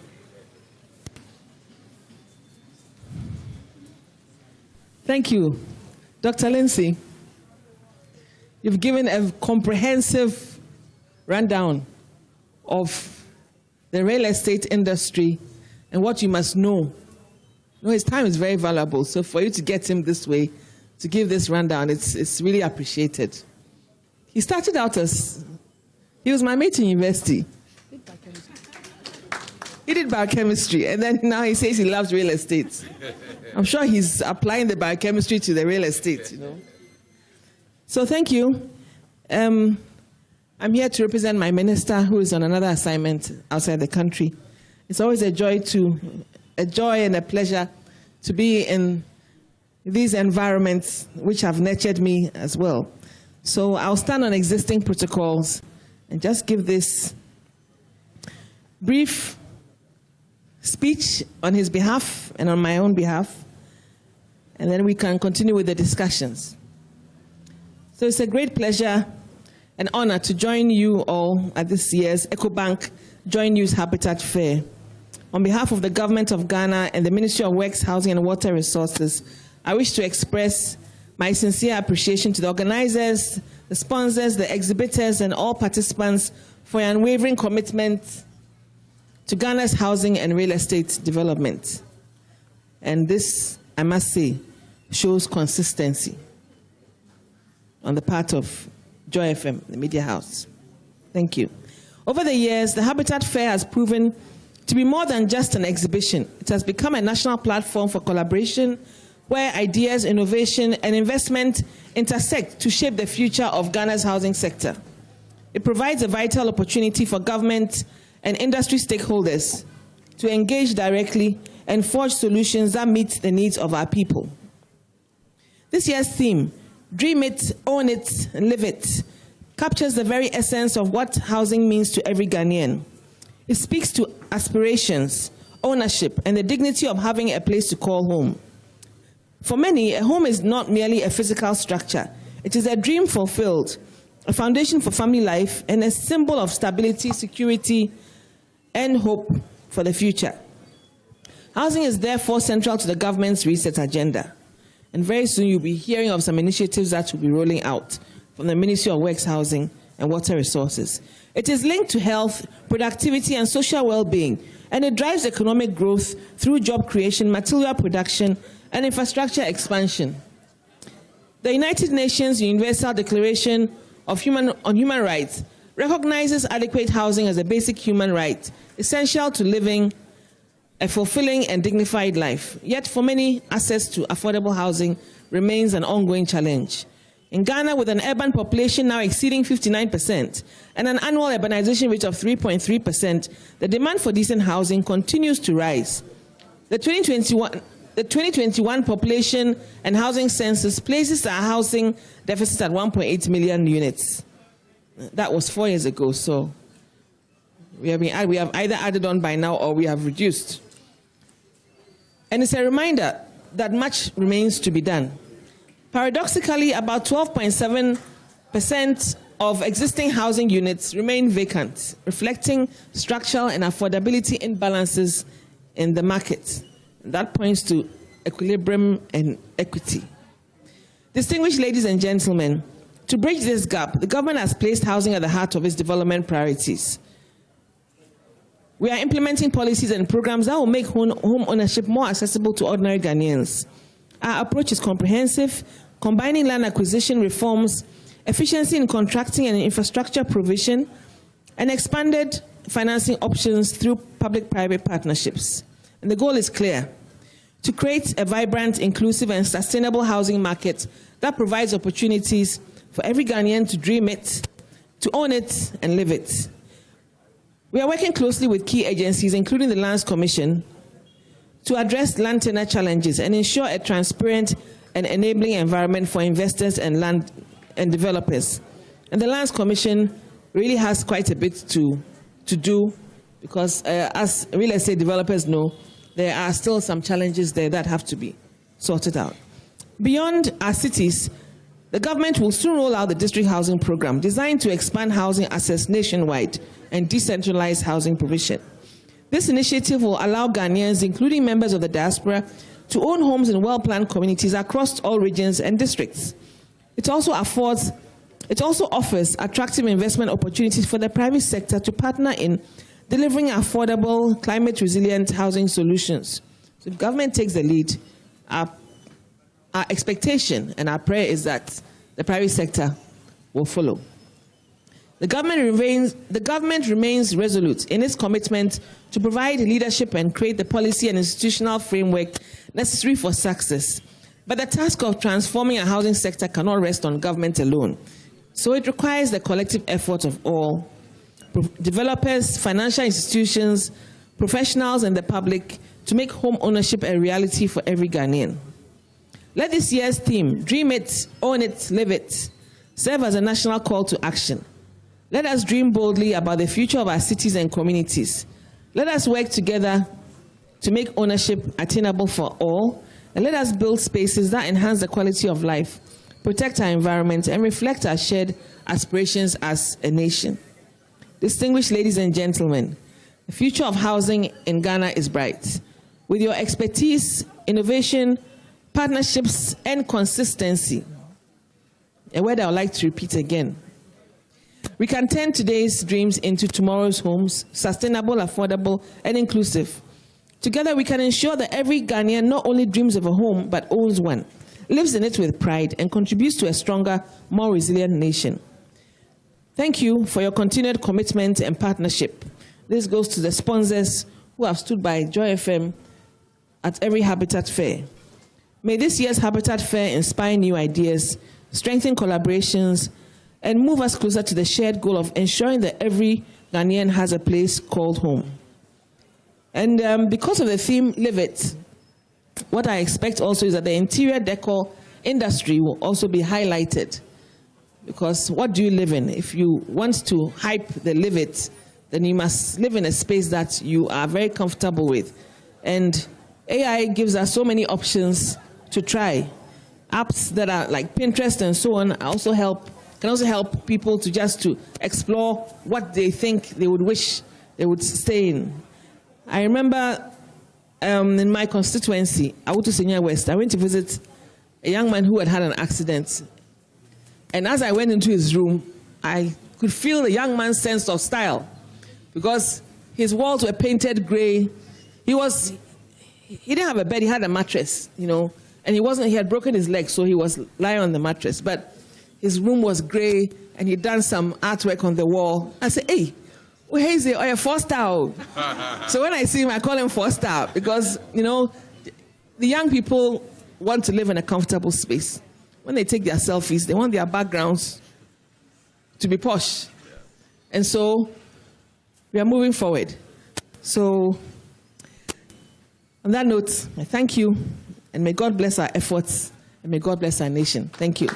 Thank you. Dr. Lindsay, you've given a comprehensive rundown of the real estate industry and what you must know. His time is very valuable, so for you to get him this way, to give this rundown, it's really appreciated. He started out he was my mate in university. He did biochemistry, and then now he says he loves real estate. I'm sure he's applying the biochemistry to the real estate, So thank you. I'm here to represent my minister, who is on another assignment outside the country. It's always a joy and a pleasure to be in these environments which have nurtured me as well. So I'll stand on existing protocols and just give this brief speech on his behalf and on my own behalf, and then we can continue with the discussions. So it's a great pleasure and honor to join you all at this year's Ecobank JoyNews Habitat Fair. On behalf of the Government of Ghana and the Ministry of Works, Housing and Water Resources, I wish to express my sincere appreciation to the organizers, the sponsors, the exhibitors, and all participants for your unwavering commitment to Ghana's housing and real estate development. And this, I must say, shows consistency on the part of Joy FM, the media house. Thank you. Over the years, the Habitat Fair has proven to be more than just an exhibition. It has become a national platform for collaboration where ideas, innovation, and investment intersect to shape the future of Ghana's housing sector. It provides a vital opportunity for government and industry stakeholders to engage directly and forge solutions that meet the needs of our people. This year's theme, Dream It, Own It, and Live It, captures the very essence of what housing means to every Ghanaian. It speaks to aspirations, ownership, and the dignity of having a place to call home. For many, a home is not merely a physical structure. It is a dream fulfilled, a foundation for family life, and a symbol of stability, security, and hope for the future. Housing is therefore central to the government's reset agenda. And very soon you'll be hearing of some initiatives that will be rolling out from the Ministry of Works, Housing, and Water Resources. It is linked to health, productivity, and social well-being, and it drives economic growth through job creation, material production, and infrastructure expansion. The United Nations Universal Declaration on Human Rights recognizes adequate housing as a basic human right, essential to living a fulfilling and dignified life. Yet for many, access to affordable housing remains an ongoing challenge. In Ghana, with an urban population now exceeding 59% and an annual urbanization rate of 3.3%, the demand for decent housing continues to rise. The 2021 population and housing census places our housing deficit at 1.8 million units. That was 4 years ago, so we have either added on by now or we have reduced. And it's a reminder that much remains to be done. Paradoxically, about 12.7% of existing housing units remain vacant, reflecting structural and affordability imbalances in the market. That points to equilibrium and equity. Distinguished ladies and gentlemen, to bridge this gap, the government has placed housing at the heart of its development priorities. We are implementing policies and programs that will make home ownership more accessible to ordinary Ghanaians. Our approach is comprehensive, combining land acquisition reforms, efficiency in contracting and infrastructure provision, and expanded financing options through public-private partnerships. And the goal is clear: to create a vibrant, inclusive, and sustainable housing market that provides opportunities for every Ghanaian to dream it, to own it, and live it. We are working closely with key agencies, including the Lands Commission, to address land tenure challenges and ensure a transparent and enabling environment for investors and land and developers. And the Lands Commission really has quite a bit to do, because as real estate developers know, there are still some challenges there that have to be sorted out. Beyond our cities, the government will soon roll out the district housing program designed to expand housing access nationwide and decentralize housing provision. This initiative will allow Ghanaians, including members of the diaspora, to own homes in well-planned communities across all regions and districts. It also offers attractive investment opportunities for the private sector to partner in delivering affordable, climate-resilient housing solutions. So if government takes the lead, our expectation and our prayer is that the private sector will follow. The government remains resolute in its commitment to provide leadership and create the policy and institutional framework necessary for success. But the task of transforming our housing sector cannot rest on government alone. So it requires the collective effort of all: developers, financial institutions, professionals, and the public, to make home ownership a reality for every Ghanaian. Let this year's theme, Dream It, Own It, Live It, serve as a national call to action. Let us dream boldly about the future of our cities and communities. Let us work together to make ownership attainable for all, and let us build spaces that enhance the quality of life, protect our environment, and reflect our shared aspirations as a nation. Distinguished ladies and gentlemen, the future of housing in Ghana is bright. With your expertise, innovation, partnerships, and consistency, a word I would like to repeat again, We can turn today's dreams into tomorrow's homes, sustainable, affordable, and inclusive. Together, we can ensure that every Ghanaian not only dreams of a home, but owns one, lives in it with pride, and contributes to a stronger, more resilient nation. Thank you for your continued commitment and partnership. This goes to the sponsors who have stood by Joy FM at every Habitat Fair. May this year's Habitat Fair inspire new ideas, strengthen collaborations, and move us closer to the shared goal of ensuring that every Ghanaian has a place called home. And because of the theme, Live It, what I expect also is that the interior decor industry will also be highlighted. Because what do you live in? If you want to hype the Live It, then you must live in a space that you are very comfortable with. And AI gives us so many options to try. Apps that are like Pinterest and so on can also help people to explore what they think they would wish they would stay in. I remember in my constituency, Awutu West, I went to visit a young man who had an accident. And as I went into his room, I could feel the young man's sense of style because his walls were painted gray. He didn't have a bed, he had a mattress, and he had broken his leg, so he was lying on the mattress. But his room was gray, and he'd done some artwork on the wall. I said, hey, Hazy, or a 4-star. So when I see him, I call him 4-star because, the young people want to live in a comfortable space. When they take their selfies, they want their backgrounds to be posh. And so we are moving forward. So on that note, I thank you, and may God bless our efforts, and may God bless our nation. Thank you.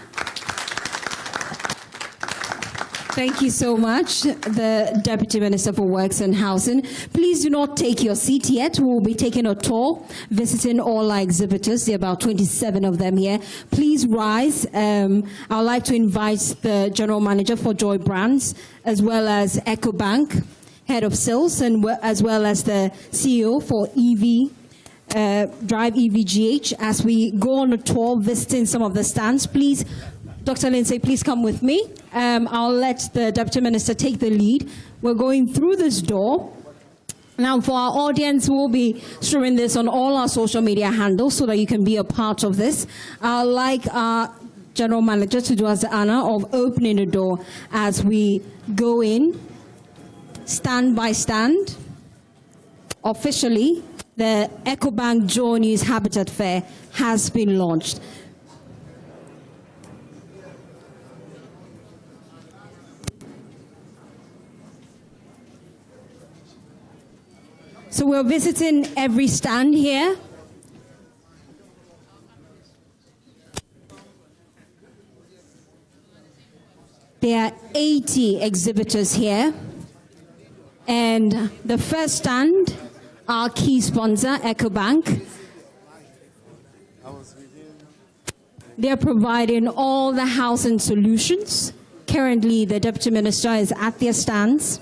Thank you so much, the Deputy Minister for Works and Housing. Please do not take your seat yet. We will be taking a tour, visiting all our exhibitors. There are about 27 of them here. Please rise. I would like to invite the General Manager for Joy Brands, as well as Ecobank, Head of Sales, and as well as the CEO for Drive EVGH, as we go on a tour visiting some of the stands. Please, Dr. Lindsay, please come with me. I'll let the Deputy Minister take the lead. We're going through this door. Now, for our audience, we'll be streaming this on all our social media handles so that you can be a part of this. I'd like our General Manager to do us the honor of opening the door as we go in, stand by stand. Officially, the Ecobank JoyNews Habitat Fair has been launched. So we're visiting every stand here. There are 80 exhibitors here. And the first stand, our key sponsor, Ecobank. They're providing all the housing solutions. Currently, the Deputy Minister is at their stands.